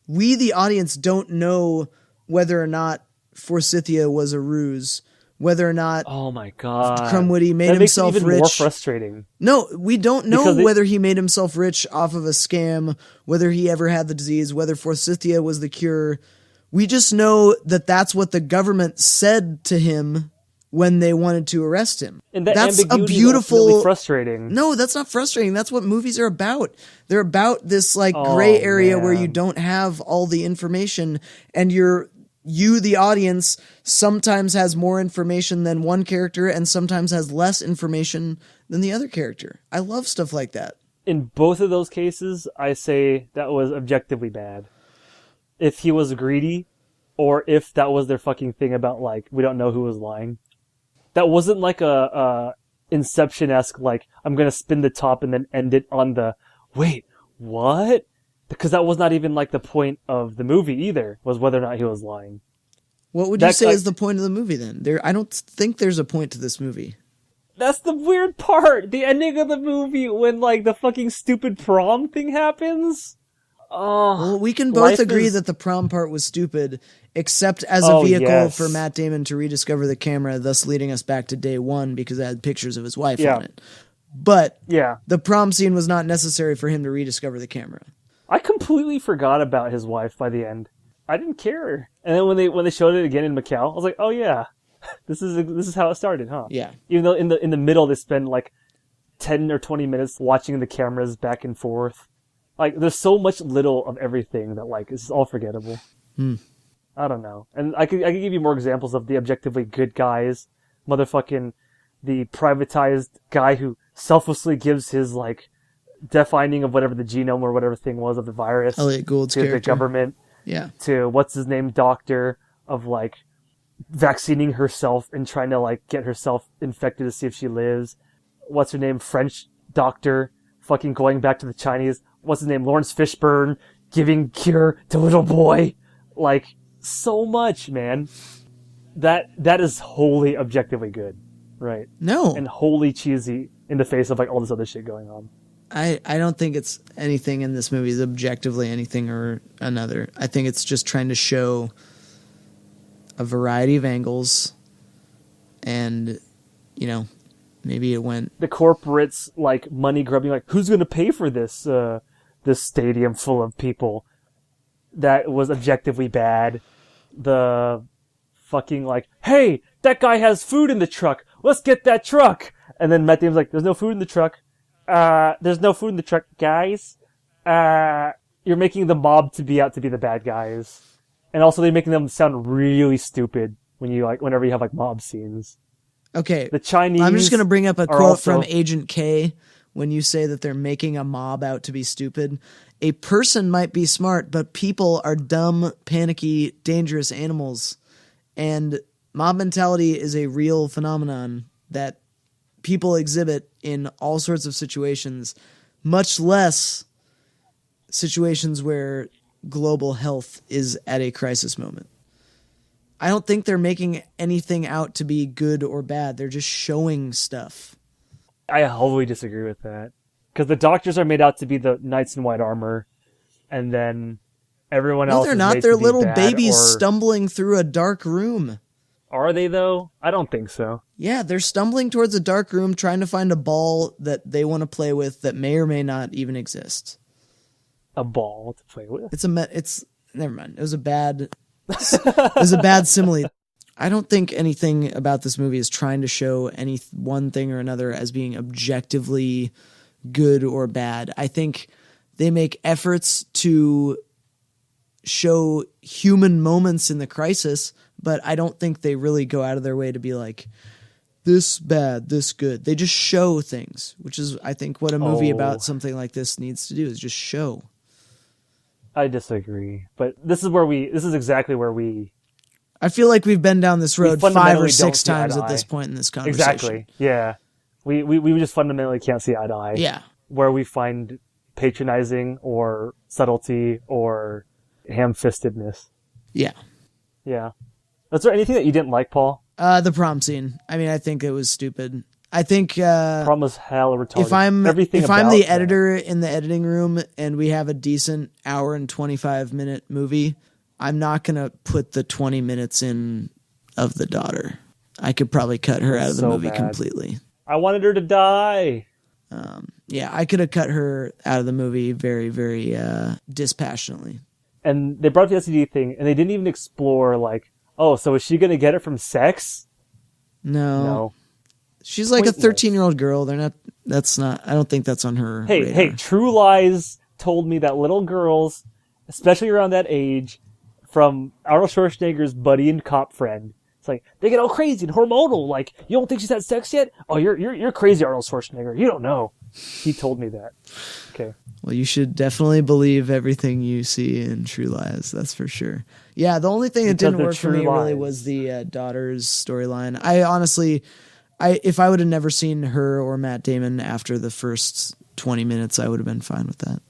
We, the audience, don't know whether or not Forsythia was a ruse, whether or not oh my god, Crumwoody made that himself makes it even rich. More frustrating. No, we don't know whether he made himself rich off of a scam, whether he ever had the disease, whether Forsythia was the cure. We just know that that's what the government said to him when they wanted to arrest him. And that that's ambiguity a beautiful, is frustrating. No, that's not frustrating. That's what movies are about. They're about this like gray area where you don't have all the information, and you, the audience, sometimes has more information than one character and sometimes has less information than the other character. I love stuff like that. In both of those cases, I say that was objectively bad. If he was greedy, or if that was their fucking thing about, like, we don't know who was lying. That wasn't like a Inception-esque, like, I'm gonna spin the top and then end it on the, wait, what? Because that was not even, like, the point of the movie either, was whether or not he was lying. What would you say is the point of the movie then? I don't think there's a point to this movie. That's the weird part! The ending of the movie when, like, the fucking stupid prom thing happens? Oh, well, we can both agree that the prom part was stupid, except as a vehicle for Matt Damon to rediscover the camera, thus leading us back to day one because it had pictures of his wife on it. But the prom scene was not necessary for him to rediscover the camera. I completely forgot about his wife by the end. I didn't care. And then when they showed it again in Macau, I was like, oh yeah, this is how it started, huh? Yeah. Even though in the middle they spend like 10 or 20 minutes watching the cameras back and forth. Like, there's so much little of everything that, like, it's all forgettable. I don't know. And I could give you more examples of the objectively good guys. Motherfucking the privatized guy who selflessly gives his, like, defining of whatever the genome or whatever thing was of the virus Elliot Gould's to character. the government. Yeah. To what's his name, doctor, of, like, vaccinating herself and trying to, like, get herself infected to see if she lives. What's her name, French doctor, fucking going back to the Chinese. What's his name? Lawrence Fishburne giving cure to little boy. Like, so much, man. That is wholly objectively good. Right. No. And wholly cheesy in the face of, like, all this other shit going on. I don't think it's anything in this movie is objectively anything or another. I think it's just trying to show a variety of angles and, you know, maybe it went... The corporates, like, money grubbing, like, who's going to pay for this this stadium full of people? That was objectively bad. The fucking, like, hey, that guy has food in the truck. Let's get that truck. And then Matt Damon's like, there's no food in the truck. There's no food in the truck, guys. You're making the mob to be the bad guys. And also they're making them sound really stupid whenever you have, like, mob scenes. Okay. The Chinese. I'm just going to bring up a quote from Agent K when you say that they're making a mob out to be stupid. A person might be smart, but people are dumb, panicky, dangerous animals. And mob mentality is a real phenomenon that people exhibit in all sorts of situations, much less situations where global health is at a crisis moment. I don't think they're making anything out to be good or bad. They're just showing stuff. I wholly disagree with that. Because the doctors are made out to be the knights in white armor, and then everyone else is made to be bad. No, they're not. They're little babies stumbling through a dark room. Are they, though? I don't think so. Yeah, they're stumbling towards a dark room trying to find a ball that they want to play with that may or may not even exist. A ball to play with? Never mind. It was a bad simile. I don't think anything about this movie is trying to show any one thing or another as being objectively good or bad. I think they make efforts to show human moments in the crisis, but I don't think they really go out of their way to be like, this bad, this good. They just show things, which is, I think, what a movie about something like this needs to do, is just show. I disagree, but this is exactly where we. I feel like we've been down this road 5 or 6 times at this point in this conversation. Exactly. Yeah. We just fundamentally can't see eye to eye. Yeah. Where we find patronizing or subtlety or ham-fistedness. Yeah. Yeah. Was there anything that you didn't like, Paul? The prom scene. I mean, I think it was stupid. I think prom was hell retarded. If I'm the editor in the editing room and we have a decent hour and 25-minute movie, I'm not going to put the 20 minutes in of the daughter. I could probably cut her out of the movie completely. I wanted her to die. Yeah, I could have cut her out of the movie very, very dispassionately. And they brought up the STD thing, and they didn't even explore, like, oh, so is she going to get it from sex? No. She's like a 13-year-old girl. I don't think that's on her radar. Hey, True Lies told me that little girls, especially around that age, from Arnold Schwarzenegger's buddy and cop friend, it's like, they get all crazy and hormonal. Like, you don't think she's had sex yet? Oh, you're crazy, Arnold Schwarzenegger. You don't know. He told me that. Okay. Well, you should definitely believe everything you see in True Lies. That's for sure. Yeah, the only thing that didn't work for me really was the daughter's storyline. I honestly, if I would have never seen her or Matt Damon after the first 20 minutes, I would have been fine with that.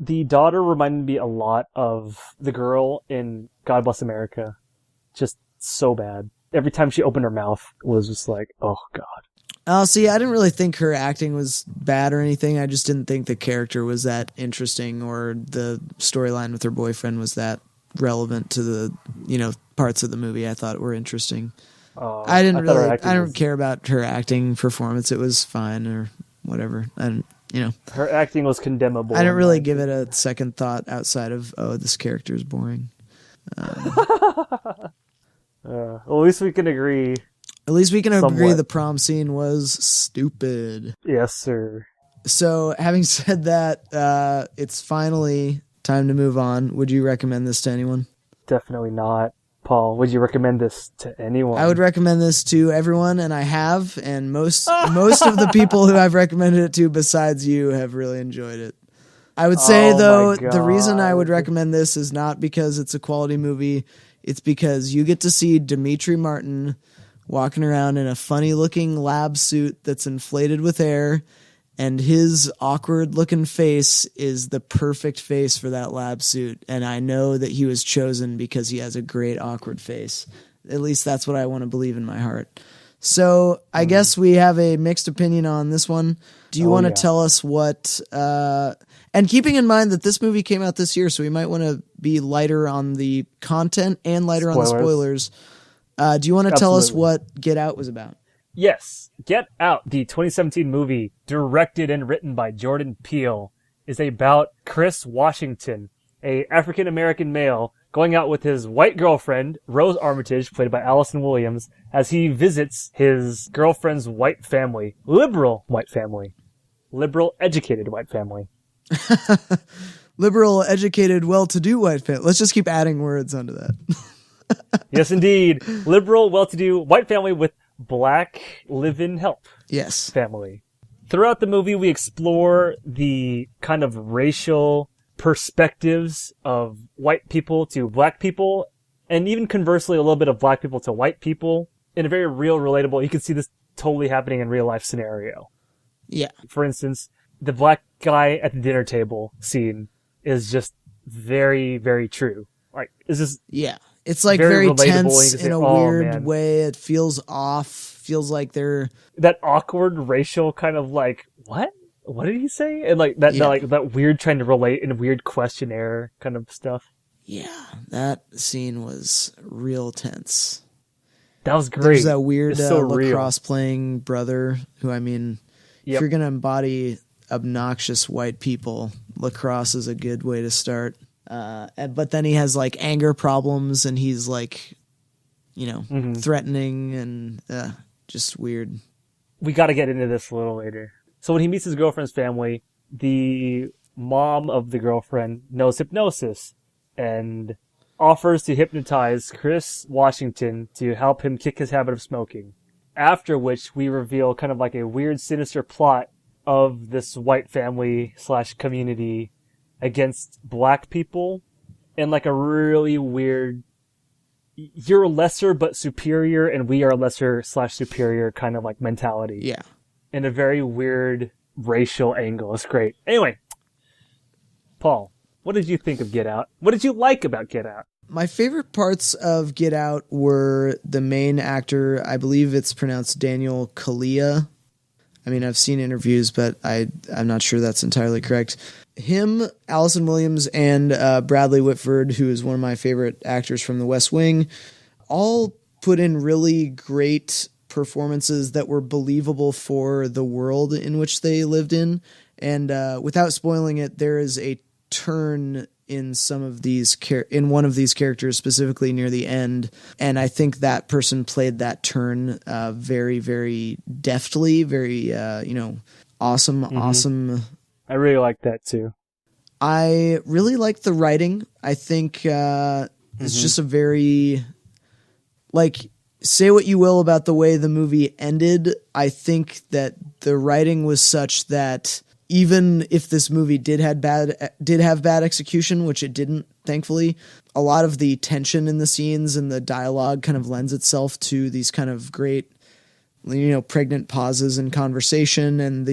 The daughter reminded me a lot of the girl in God Bless America. Just so bad. Every time she opened her mouth, it was just like, oh, God. See, I didn't really think her acting was bad or anything. I just didn't think the character was that interesting, or the storyline with her boyfriend was that relevant to the, parts of the movie I thought were interesting. I didn't care about her acting performance. It was fine or whatever. Her acting was condemnable. I didn't really give it a second thought outside of, this character is boring. Well, at least we can agree. At least we can agree the prom scene was stupid. Yes, sir. So, having said that, it's finally time to move on. Would you recommend this to anyone? Definitely not. Paul, would you recommend this to anyone? I would recommend this to everyone, and I have, and most of the people who I've recommended it to besides you have really enjoyed it. I would say, though, the reason I would recommend this is not because it's a quality movie. It's because you get to see Demetri Martin walking around in a funny-looking lab suit that's inflated with air, and his awkward-looking face is the perfect face for that lab suit. And I know that he was chosen because he has a great awkward face. At least that's what I want to believe in my heart. So I guess we have a mixed opinion on this one. Do you want to tell us what... and keeping in mind that this movie came out this year, so we might want to be lighter on the content and lighter on the spoilers. Do you want to tell us what Get Out was about? Yes. Get Out, the 2017 movie, directed and written by Jordan Peele, is about Chris Washington, a African-American male, going out with his white girlfriend, Rose Armitage, played by Allison Williams, as he visits his girlfriend's white family. Liberal white family. Liberal, educated white family. Liberal, educated, well-to-do white family. Let's just keep adding words onto that. Yes, indeed. Liberal, well-to-do white family with black live-in help. Yes. Family. Throughout the movie, we explore the kind of racial perspectives of white people to black people, and even conversely, a little bit of black people to white people in a very real, relatable, you can see this totally happening in real life scenario. Yeah. For instance, the black guy at the dinner table scene is just very, very true. Like, it's just... Yeah. It's like very tense in a weird way. It feels off. Feels like they're... That awkward racial kind of like, what? What did he say? And like that weird trying to relate in a weird questionnaire kind of stuff. Yeah, that scene was real tense. That was great. There's that weird lacrosse playing brother who, if you're going to embody obnoxious white people, lacrosse is a good way to start. But then he has like anger problems and he's like, threatening and just weird. We got to get into this a little later. So when he meets his girlfriend's family, the mom of the girlfriend knows hypnosis and offers to hypnotize Chris Washington to help him kick his habit of smoking. after which we reveal kind of like a weird, sinister plot of this white family / community against black people in like a really weird, you're lesser but superior and we are lesser / superior kind of like mentality. Yeah. In a very weird racial angle. It's great. Anyway, Paul, what did you think of Get Out? What did you like about Get Out? My favorite parts of Get Out were the main actor. I believe it's pronounced Daniel Kaluuya. I mean, I've seen interviews, but I'm not sure that's entirely correct. Him, Allison Williams, and Bradley Whitford, who is one of my favorite actors from The West Wing, all put in really great performances that were believable for the world in which they lived in. And without spoiling it, there is a turn in some of these in one of these characters, specifically near the end, and I think that person played that turn very, very deftly, very awesome. I really like that too. I really like the writing. I think it's just a very, like, say what you will about the way the movie ended. I think that the writing was such that even if this movie did have bad execution, which it didn't, thankfully, a lot of the tension in the scenes and the dialogue kind of lends itself to these kind of great, pregnant pauses in conversation. And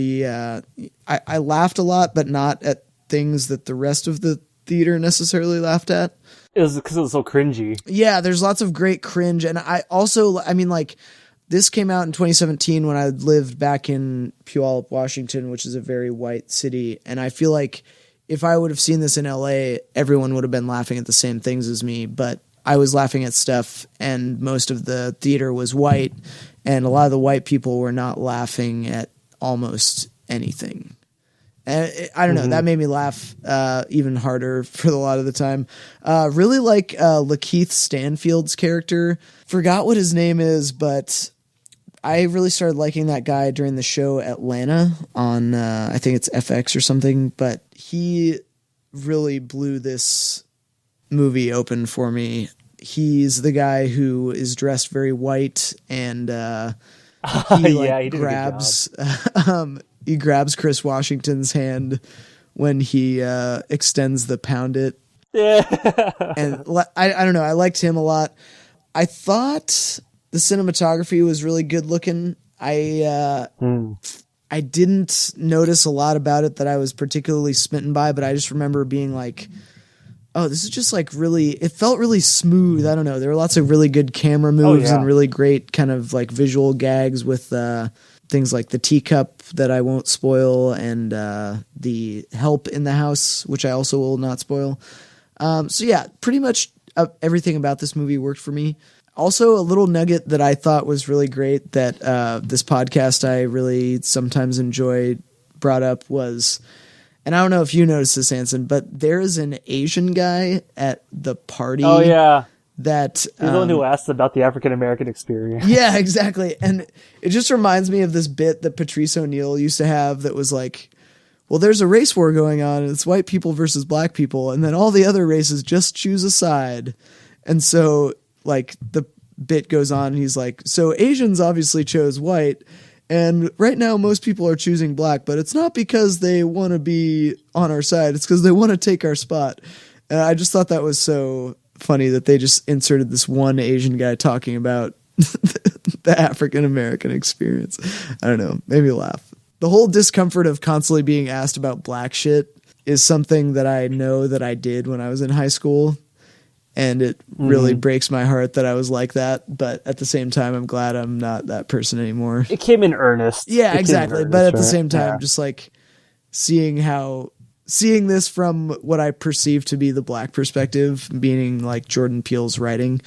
I laughed a lot, but not at things that the rest of the theater necessarily laughed at. It was because it was so cringy. Yeah, there's lots of great cringe. And this came out in 2017 when I lived back in Puyallup, Washington, which is a very white city. And I feel like if I would have seen this in LA, everyone would have been laughing at the same things as me. But I was laughing at stuff, and most of the theater was white, and a lot of the white people were not laughing at almost anything. And I don't know, that made me laugh even harder for a lot of the time. Really like Lakeith Stanfield's character. Forgot what his name is, but I really started liking that guy during the show Atlanta on, I think it's FX or something, but he really blew this movie open for me. He's the guy who is dressed very white, and he grabs he grabs Chris Washington's hand when he extends the pound it. Yeah. And I don't know, I liked him a lot. I thought the cinematography was really good looking. I didn't notice a lot about it that I was particularly smitten by, but I just remember being like, oh, this is just like really, it felt really smooth. I don't know. There were lots of really good camera moves and really great kind of like visual gags with things like the teacup that I won't spoil, and the help in the house, which I also will not spoil. So yeah, pretty much everything about this movie worked for me. Also, a little nugget that I thought was really great that this podcast I really sometimes enjoy brought up was, and I don't know if you noticed this, Anson, but there is an Asian guy at the party. Oh, yeah. That he's the one who asked about the African-American experience. Yeah, exactly. And it just reminds me of this bit that Patrice O'Neill used to have that was like, well, there's a race war going on, and it's white people versus black people, and then all the other races just choose a side. And so, like, the bit goes on, and he's like, so Asians obviously chose white, and right now most people are choosing black, but it's not because they want to be on our side, it's because they want to take our spot. And I just thought that was so funny that they just inserted this one Asian guy talking about the African-American experience. I don't know, made me laugh. The whole discomfort of constantly being asked about black shit is something that I know that I did when I was in high school. And it really breaks my heart that I was like that. But at the same time, I'm glad I'm not that person anymore. It came in earnest. Yeah, exactly. But at the same time, just like seeing this from what I perceive to be the black perspective, meaning like Jordan Peele's writing,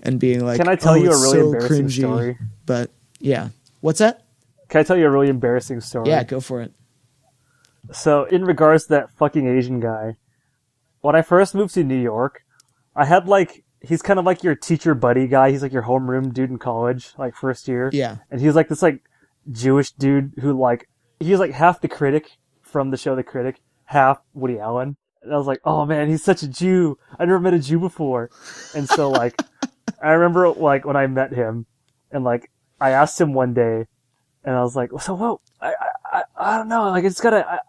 and being like, can I tell you a really so embarrassing cringy. story? But yeah. What's that? Can I tell you a really embarrassing story? Yeah, go for it. So in regards to that fucking Asian guy, when I first moved to New York, I had like, he's kind of like your teacher buddy guy. He's like your homeroom dude in college, like first year. Yeah. And he's like this like Jewish dude who like, he's like half the critic from the show The Critic, half Woody Allen. And I was like, oh man, he's such a Jew. I never met a Jew before. And so like, I remember like when I met him and like, I asked him one day, and I was like, so what? I don't know. Like,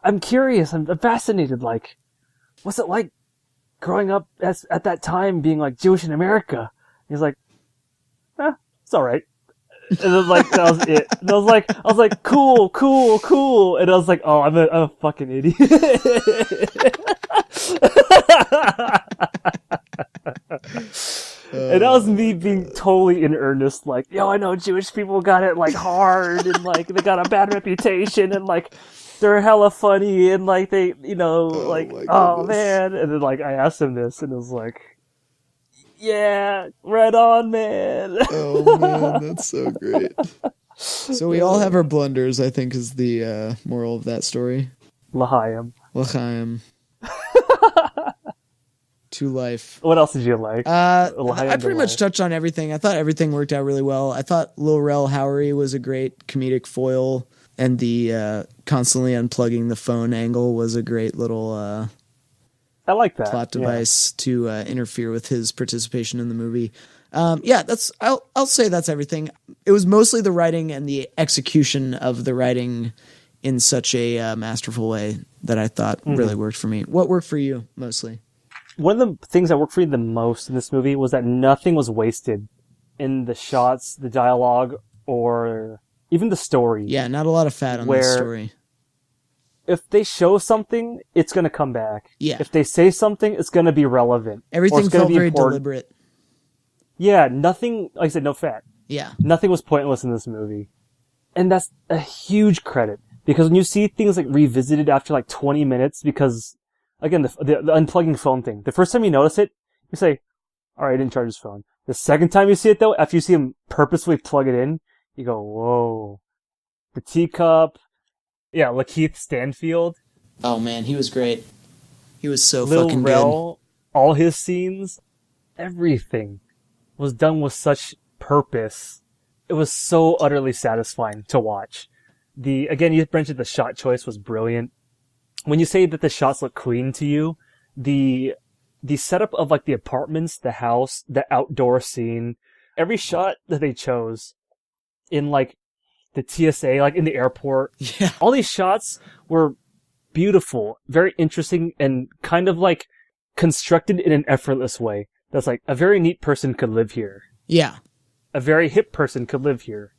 I'm curious. I'm fascinated. Like, what's it like growing up at that time being like Jewish in America? He's like, it's all right. And then that was it. And I was like, cool. And I was like, oh, I'm a fucking idiot. And that was me being totally in earnest, like, yo, I know Jewish people got it, like, hard, and, like, they got a bad reputation, and, like, they're hella funny, and, like, they, oh, man. And then, like, I asked him this, and it was like, yeah, right on, man. Oh, man, that's so great. So we all have our blunders, I think, is the moral of that story. L'chaim. L'chaim. To life. What else did you like? I pretty much touched on everything. I thought everything worked out really well. I thought Lil Rel Howery was a great comedic foil, and the constantly unplugging the phone angle was a great little I like that plot device to interfere with his participation in the movie. I'll say that's everything. It was mostly the writing and the execution of the writing in such a masterful way that I thought really worked for me. What worked for you mostly? One of the things that worked for me the most in this movie was that nothing was wasted in the shots, the dialogue, or even the story. Yeah, not a lot of fat on this story. If they show something, it's going to come back. Yeah. If they say something, it's going to be relevant. Everything felt very deliberate. Yeah, nothing, like I said, no fat. Yeah. Nothing was pointless in this movie. And that's a huge credit. Because when you see things like revisited after like 20 minutes, because again, the unplugging phone thing. The first time you notice it, you say, alright, I didn't charge his phone. The second time you see it though, after you see him purposefully plug it in, you go, whoa. The teacup. Yeah, Lakeith Stanfield. Oh man, he was great. He was so Lil fucking Rel, all his scenes, everything was done with such purpose. It was so utterly satisfying to watch. Again, you mentioned the shot choice was brilliant. When you say that the shots look clean to you, the setup of like the apartments, the house, the outdoor scene, every shot that they chose in like the TSA, like in the airport, all these shots were beautiful, very interesting, and kind of like constructed in an effortless way. That's like a very neat person could live here. Yeah. A very hip person could live here.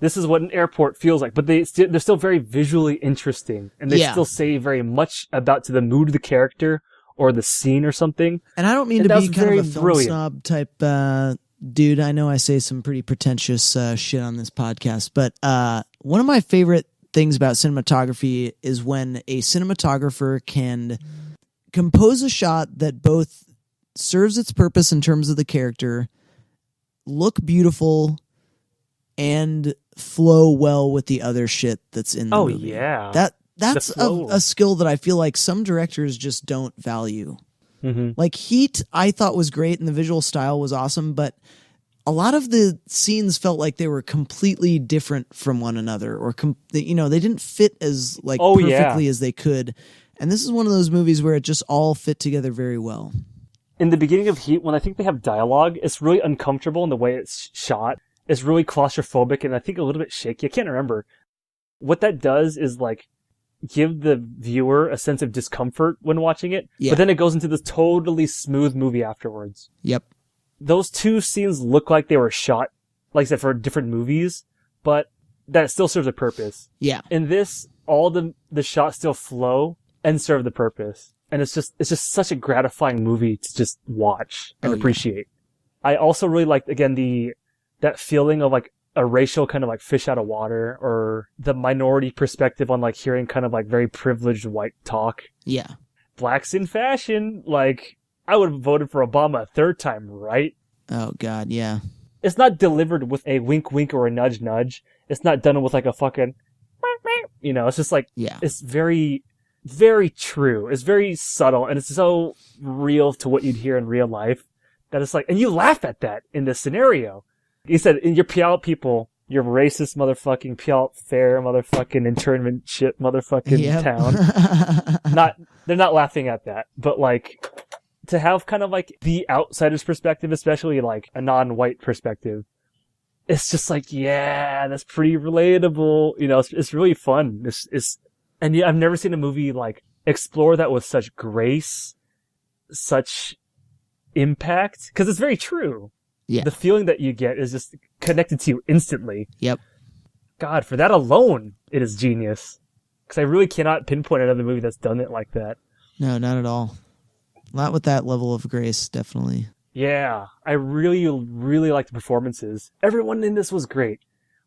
This is what an airport feels like, but they're still very visually interesting, and they still say very much about to the mood of the character or the scene or something. And I don't mean to be kind of a film snob type dude. I know I say some pretty pretentious shit on this podcast, but one of my favorite things about cinematography is when a cinematographer can compose a shot that both serves its purpose in terms of the character, look beautiful, and flow well with the other shit that's in the movie. Oh, yeah. That's a skill that I feel like some directors just don't value. Mm-hmm. Like Heat, I thought was great, and the visual style was awesome, but a lot of the scenes felt like they were completely different from one another, or they didn't fit as perfectly as they could. And this is one of those movies where it just all fit together very well. In the beginning of Heat, when I think they have dialogue, it's really uncomfortable in the way it's shot. It's really claustrophobic and I think a little bit shaky. I can't remember. What that does is like give the viewer a sense of discomfort when watching it, but then it goes into this totally smooth movie afterwards. Yep. Those two scenes look like they were shot, like I said, for different movies, but that still serves a purpose. Yeah. In this, all the shots still flow and serve the purpose. And it's just such a gratifying movie to just watch and appreciate. Yeah. I also really liked, again, that feeling of like a racial kind of like fish out of water, or the minority perspective on like hearing kind of like very privileged white talk. Yeah. Blacks in fashion, like I would have voted for Obama a third time, right? Oh God, yeah. It's not delivered with a wink wink or a nudge nudge. It's not done with like a fucking, it's just like, it's very, very true. It's very subtle, and it's so real to what you'd hear in real life that it's like, and you laugh at that in this scenario. He said, in your Puyallup people, your racist motherfucking Puyallup fair motherfucking internment shit motherfucking town. They're not laughing at that, but like, to have kind of like the outsider's perspective, especially like a non-white perspective, it's just like, yeah, that's pretty relatable. You know, it's really fun. And yeah, I've never seen a movie like explore that with such grace, such impact, because it's very true. Yeah. The feeling that you get is just connected to you instantly. Yep. God, for that alone, it is genius. Because I really cannot pinpoint another movie that's done it like that. No, not at all. Not with that level of grace, definitely. Yeah, I really, really like the performances. Everyone in this was great.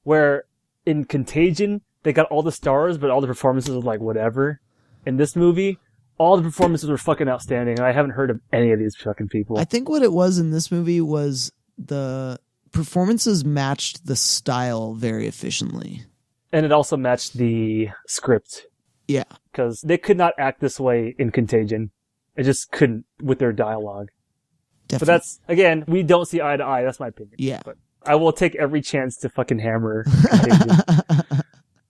Where in Contagion, they got all the stars, but all the performances were like whatever. In this movie, all the performances were fucking outstanding, and I haven't heard of any of these fucking people. I think what it was in this movie was the performances matched the style very efficiently. And it also matched the script. Yeah. Because they could not act this way in Contagion. It just couldn't with their dialogue. Definitely. But that's, again, we don't see eye to eye. That's my opinion. Yeah. But I will take every chance to fucking hammer Contagion.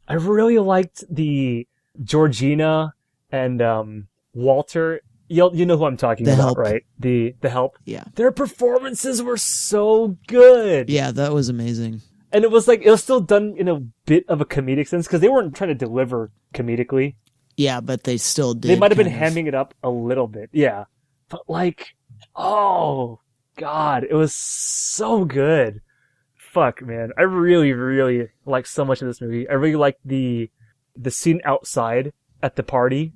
I really liked the Georgina and Walter. You know who I'm talking about, Help. Right? The Help. Yeah. Their performances were so good. Yeah, that was amazing. And it was still done in a bit of a comedic sense because they weren't trying to deliver comedically. Yeah, but they still did. They might have been hamming it up a little bit. Yeah. But oh God, it was so good. Fuck, man. I really, really like so much of this movie. I really liked the scene outside at the party.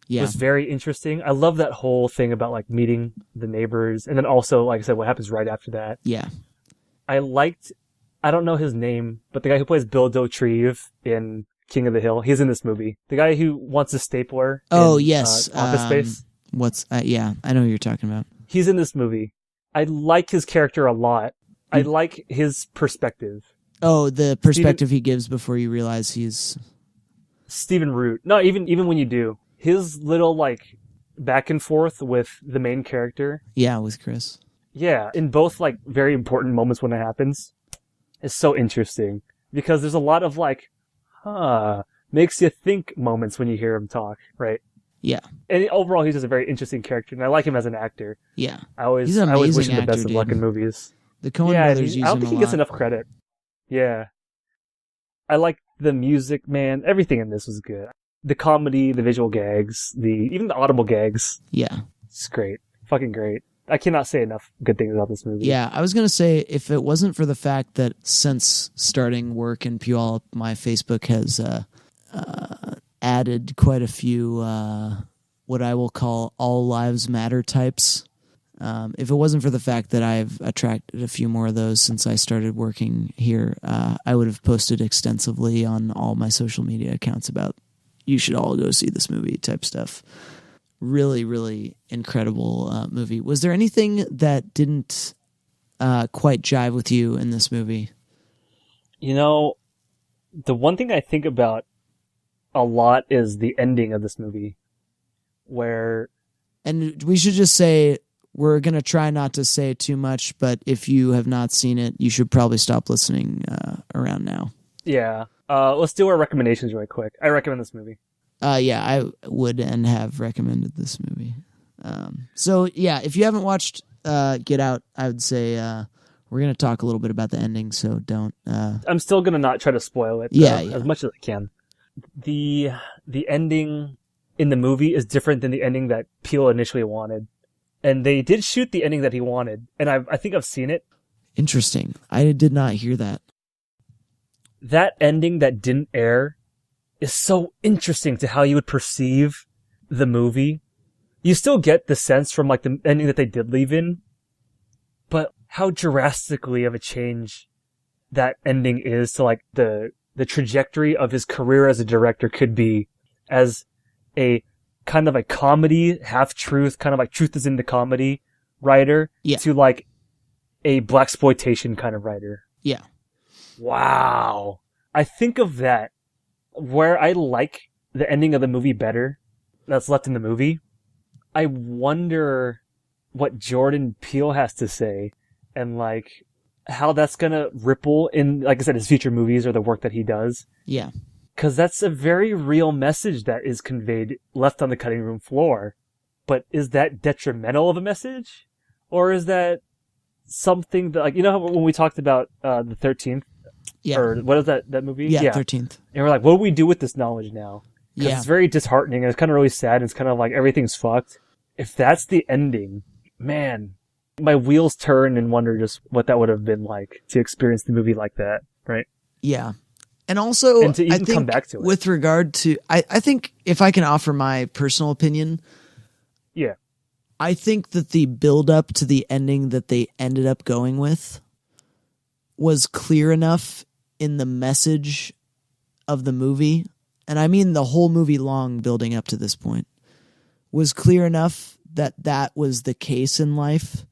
Yeah. It was very interesting. I love that whole thing about meeting the neighbors. And then also, like I said, what happens right after that. Yeah. I don't know his name, but the guy who plays Bill Dauterive in King of the Hill, he's in this movie. The guy who wants a stapler. Oh, yes. Office Space. Yeah, I know who you're talking about. He's in this movie. I like his character a lot. I like his perspective. Oh, the perspective he gives before you realize he's... Stephen Root. No, even when you do. His little, back and forth with the main character. Yeah, with Chris. Yeah, in both, very important moments when it happens. It's so interesting. Because there's a lot of, makes you think moments when you hear him talk, right? Yeah. And overall, he's just a very interesting character, and I like him as an actor. Yeah. I always wish him the best of luck in movies. The Coen brothers use him I don't think he gets enough credit. Yeah. I like the music, man. Everything in this was good. The comedy, the visual gags, even the audible gags. Yeah. It's great. Fucking great. I cannot say enough good things about this movie. Yeah, I was going to say, if it wasn't for the fact that since starting work in Puyallup, my Facebook has added quite a few what I will call all lives matter types. If it wasn't for the fact that I've attracted a few more of those since I started working here, I would have posted extensively on all my social media accounts about you should all go see this movie type stuff. Really, really incredible movie. Was there anything that didn't quite jive with you in this movie? You know, the one thing I think about a lot is the ending of this movie. And we should just say, we're going to try not to say too much, but if you have not seen it, you should probably stop listening around now. Yeah. Let's do our recommendations really quick. I recommend this movie. Yeah, I would and have recommended this movie. So, yeah, if you haven't watched Get Out, I would say we're going to talk a little bit about the ending, so don't... I'm still going to not try to spoil it as much as I can. The ending in the movie is different than the ending that Peele initially wanted. And they did shoot the ending that he wanted, and I think I've seen it. Interesting. I did not hear that. That ending that didn't air is so interesting to how you would perceive the movie. You still get the sense from the ending that they did leave in, but how drastically of a change that ending is to the trajectory of his career as a director could be as a kind of a comedy, half-truth, kind of truth is in the comedy writer to a blaxploitation kind of writer. Yeah. Wow. I think of that where I like the ending of the movie better that's left in the movie. I wonder what Jordan Peele has to say and how that's going to ripple in, like I said, his future movies or the work that he does. Yeah. Because that's a very real message that is conveyed, left on the cutting room floor. But is that detrimental of a message? Or is that something that, like, you know how when we talked about the 13th, Yeah. or what is that movie? Yeah, 13th. And we're like, what do we do with this knowledge now? Because Yeah. it's very disheartening and it's kind of really sad and it's kind of like everything's fucked. If that's the ending, man, my wheels turn and wonder just what that would have been like to experience the movie like that, right? Yeah. And also, And to even I think come back to it. with regard to, I think if I can offer my personal opinion, Yeah. I think that the build up to the ending that they ended up going with was clear enough in the message of the movie. And I mean the whole movie long building up to this point was clear enough that that was the case in life.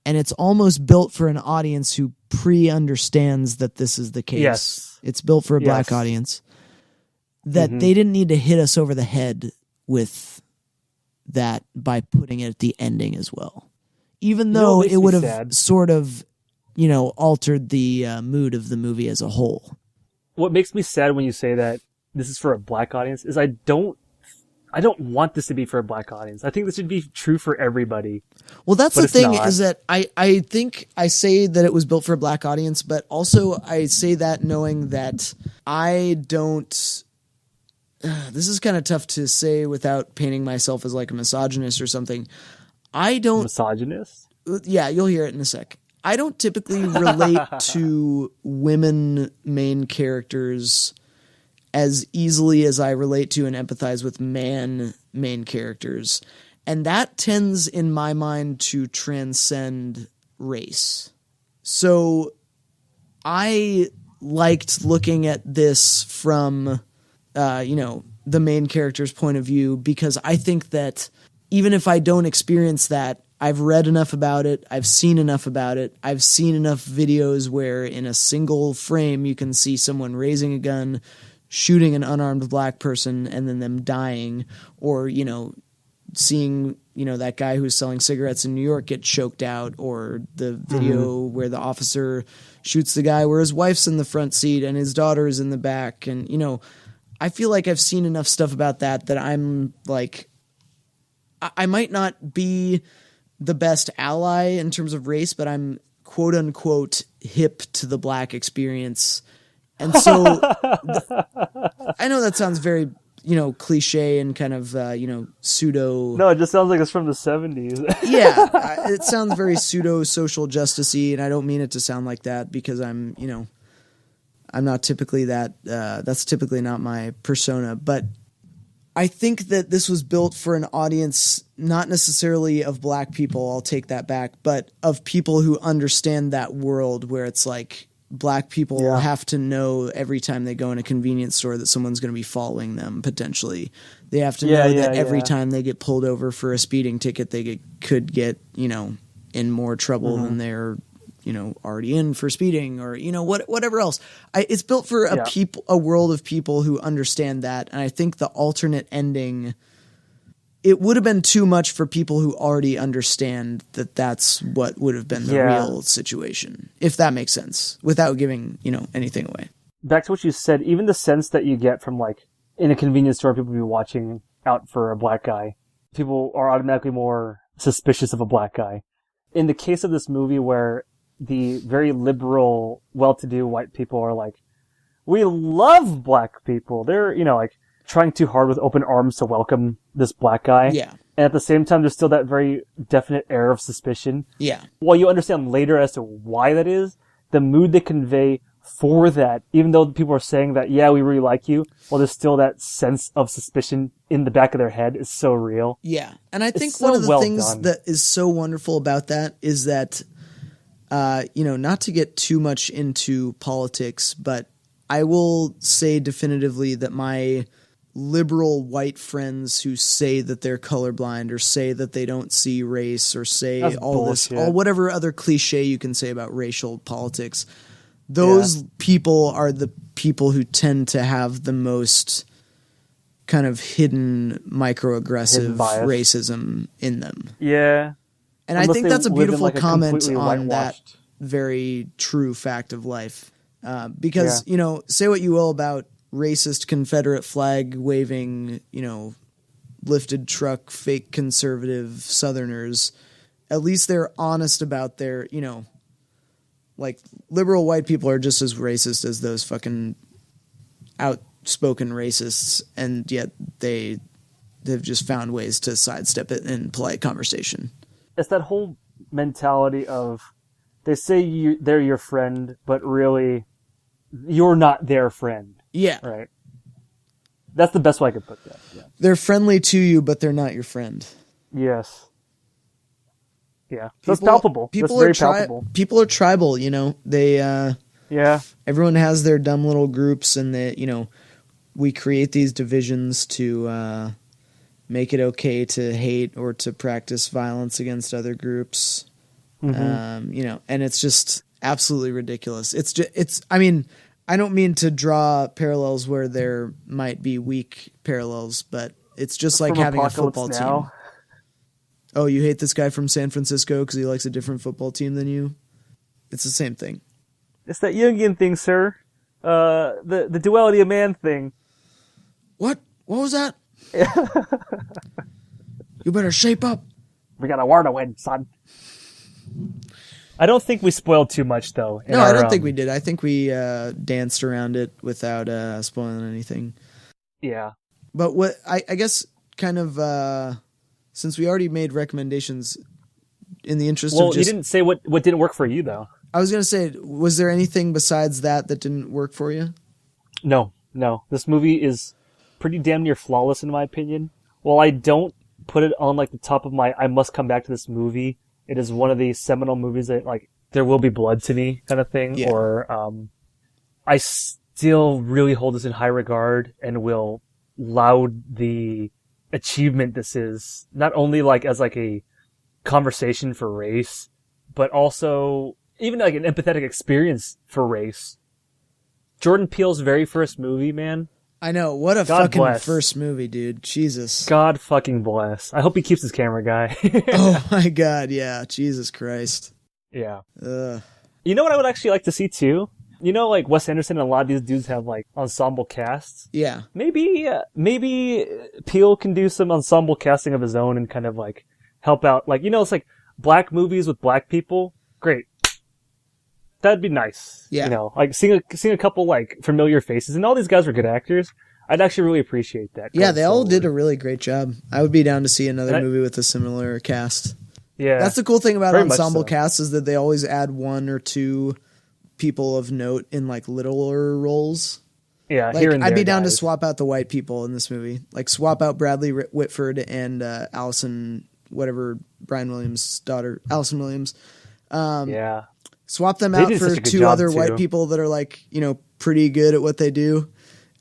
And it's almost built for an audience who pre-understands that this is the case. Yes. It's built for a black audience. That they didn't need to hit us over the head with that by putting it at the ending as well. Even though it would have sort of, you know, altered the mood of the movie as a whole. What makes me sad when you say that this is for a black audience is I don't want this to be for a black audience. I think this should be true for everybody. Well, that's the thing is that I think I say that it was built for a black audience, but also I say that knowing that I don't... this is kind of tough to say without painting myself as like a misogynist or something. I don't... Misogynist? Yeah, you'll hear it in a sec. I don't typically relate to women main characters as easily as I relate to and empathize with man main characters. And that tends, in my mind, to transcend race. So I liked looking at this from, you know, the main character's point of view, because I think that even if I don't experience that, I've read enough about it. I've seen enough about it. I've seen enough videos where in a single frame you can see someone raising a gun, shooting an unarmed black person, and then them dying, or, you know, seeing, you know, that guy who's selling cigarettes in New York get choked out, or the video where the officer shoots the guy where his wife's in the front seat and his daughter is in the back. And, you know, I feel like I've seen enough stuff about that I'm like, I might not be the best ally in terms of race, but I'm quote unquote hip to the black experience. And so I know that sounds very, you know, cliche and kind of, you know, pseudo. No, it just sounds like it's from the 70s. Yeah, it sounds very pseudo social justice-y, and I don't mean it to sound like that because I'm, you know, I'm not typically that, that's typically not my persona, but I think that this was built for an audience, not necessarily of black people, I'll take that back, but of people who understand that world where it's like black people have to know every time they go in a convenience store that someone's going to be following them potentially. They have to know that every time they get pulled over for a speeding ticket, they could get, you know, in more trouble than they're, you know, already in for speeding, or, you know, whatever else. It's built for a world of people who understand that. And I think the alternate ending, it would have been too much for people who already understand that that's what would have been the real situation, if that makes sense, without giving, you know, anything away. Back to what you said, even the sense that you get from, like, in a convenience store, people be watching out for a black guy. People are automatically more suspicious of a black guy. In the case of this movie where the very liberal, well-to-do white people are like, we love black people. They're, you know, like, trying too hard with open arms to welcome this black guy. Yeah. And at the same time, there's still that very definite air of suspicion. Yeah. While you understand later as to why that is, the mood they convey for that, even though people are saying that, yeah, we really like you, well, there's still that sense of suspicion in the back of their head is so real. Yeah. And I think one of the things that is so wonderful about that is that, you know, not to get too much into politics, but I will say definitively that my liberal white friends who say that they're colorblind or say that they don't see race or say whatever other cliche you can say about racial politics, those people are the people who tend to have the most kind of hidden microaggressive racism in them. Yeah. And I think that's a beautiful comment on that very true fact of life. Because, you know, say what you will about racist Confederate flag waving, you know, lifted truck, fake conservative Southerners. at least they're honest about their, like liberal white people are just as racist as those fucking outspoken racists, and yet they've just found ways to sidestep it in polite conversation. It's that whole mentality of they say they're your friend, but really you're not their friend. Yeah. Right. That's the best way I could put that. Yeah. They're friendly to you, but they're not your friend. Yes. Yeah. So it's palpable. That's very palpable. People are tribal, They yeah. Everyone has their dumb little groups, and we create these divisions to make it okay to hate or to practice violence against other groups. Mm-hmm. And it's just absolutely ridiculous. I don't mean to draw parallels where there might be weak parallels, but it's just like having a football team. Oh, you hate this guy from San Francisco because he likes a different football team than you? It's the same thing. It's that Jungian thing, sir. The duality of man thing. What? What was that? You better shape up. We got a war to win, son. I don't think we spoiled too much, though. No, I don't think we did. I think we danced around it without spoiling anything. Yeah. But what I guess kind of since we already made recommendations in the interest of just... Well, you didn't say what didn't work for you, though. I was going to say, was there anything besides that didn't work for you? No. This movie is pretty damn near flawless in my opinion. While I don't put it on like the top of my I must come back to this movie, it is one of the seminal movies that like there will be blood to me kind of thing. Yeah. Or I still really hold this in high regard and will laud the achievement this is, not only like as like a conversation for race, but also even like an empathetic experience for race. Jordan Peele's very first movie, man. I know. What a God fucking bless. First movie, dude. Jesus. God fucking bless. I hope he keeps his camera guy. Oh my God. Yeah. Jesus Christ. Yeah. Ugh. You know what I would actually like to see too? Like Wes Anderson and a lot of these dudes have like ensemble casts. Yeah. Maybe Peele can do some ensemble casting of his own and kind of like help out. Like, it's like black movies with black people. Great. That'd be nice. Yeah. Like seeing a couple like familiar faces, and all these guys were good actors. I'd actually really appreciate that. Yeah, they all did a really great job. I would be down to see another movie with a similar cast. Yeah. That's the cool thing about ensemble casts is that they always add one or two people of note in like littler roles. Yeah, like, here and there, I'd be down to swap out the white people in this movie. Like swap out Bradley Whitford and Allison, whatever, Brian Williams' daughter, Allison Williams. Yeah. Swap them out for two other white people that are like, pretty good at what they do,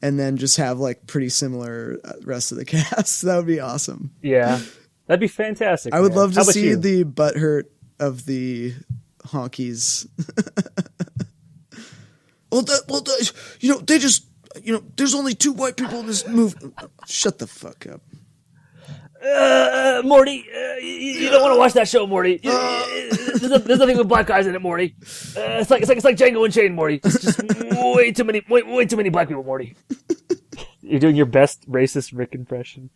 and then just have like pretty similar rest of the cast. That would be awesome. Yeah, that'd be fantastic. I would love to see the butthurt of the honkies. They just, there's only two white people in this movie. Shut the fuck up. Morty, you don't want to watch that show, Morty. There's nothing with black guys in it, Morty. It's like Django Unchained, Morty. It's just way too many black people, Morty. You're doing your best racist Rick impression.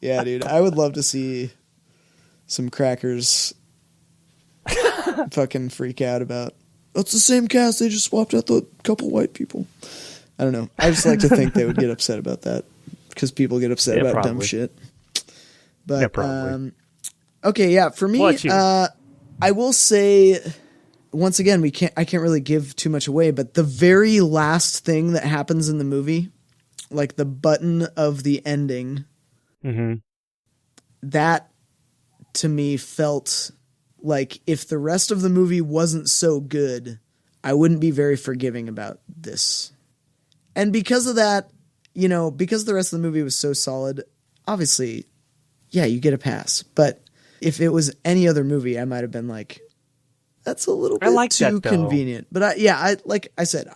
Yeah, dude, I would love to see some crackers fucking freak out about. It's the same cast. They just swapped out the couple white people. I don't know. I just like to think they would get upset about that. Because people get upset about dumb shit. But, okay, yeah, for me, I will say, once again, I can't really give too much away, but the very last thing that happens in the movie, like the button of the ending, that to me felt like if the rest of the movie wasn't so good, I wouldn't be very forgiving about this. And because of that, because the rest of the movie was so solid, obviously, yeah, you get a pass. But if it was any other movie, I might have been like, that's a little bit too convenient. But like I said,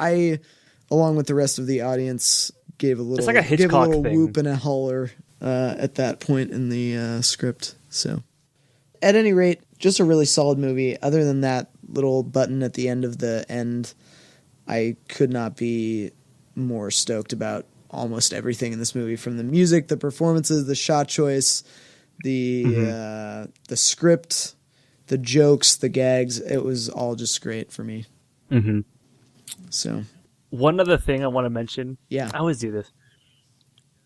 along with the rest of the audience, gave a little, it's like a Hitchcock thing. Whoop and a holler at that point in the script. So at any rate, just a really solid movie. Other than that little button at the end of the end, I could not be more stoked about almost everything in this movie, from the music, the performances, the shot choice, the script, the jokes, the gags. It was all just great for me. Mm-hmm. So, one other thing I want to mention. yeah, I always do this,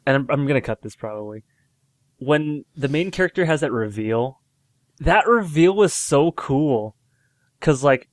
and I'm gonna cut this probably. When the main character has that reveal was so cool, because like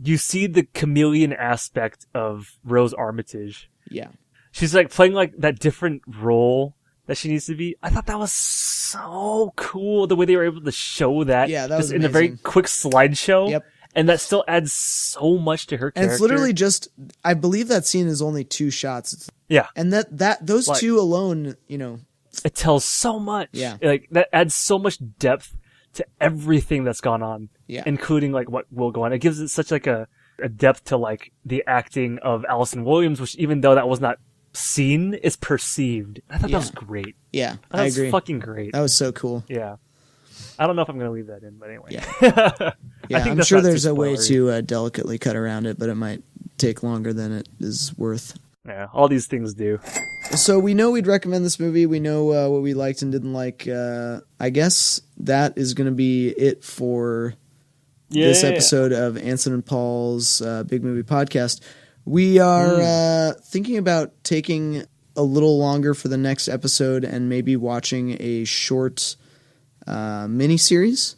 you see the chameleon aspect of Rose Armitage. yeah. She's like playing like that different role that she needs to be. I thought that was so cool the way they were able to show that. Yeah, that was just in a very amazing. quick slideshow. Yep. And that still adds so much to her character. And it's literally just, I believe that scene is only 2 shots. Yeah. And those like, 2 alone, you know. It tells so much. Yeah. Like that adds so much depth to everything that's gone on. Yeah. Including like what will go on. It gives it such like a depth to like the acting of Allison Williams, which even though that was not seen, is perceived. I thought that was great. Yeah. That was agree. fucking great. That was so cool. Yeah. I don't know if I'm going to leave that in, but anyway. Yeah. Yeah, I'm sure there's a way spoilery. to delicately cut around it, but it might take longer than it is worth. Yeah, all these things do. So we know we'd recommend this movie. We know what we liked and didn't like. I guess that is going to be it for this episode of Anson and Paul's Big Movie Podcast. We are thinking about taking a little longer for the next episode and maybe watching a short mini-series.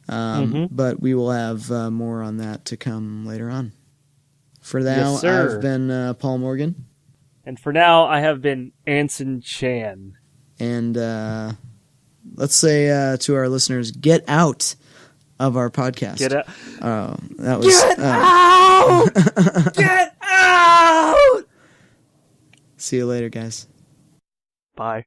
But we will have more on that to come later on. For now, Yes, sir. I've been Paul Morgan. And for now, I have been Anson Chan. And let's say to our listeners, get out of our podcast. Get out. Oh, that was... Get out! Get out! See you later, guys. Bye.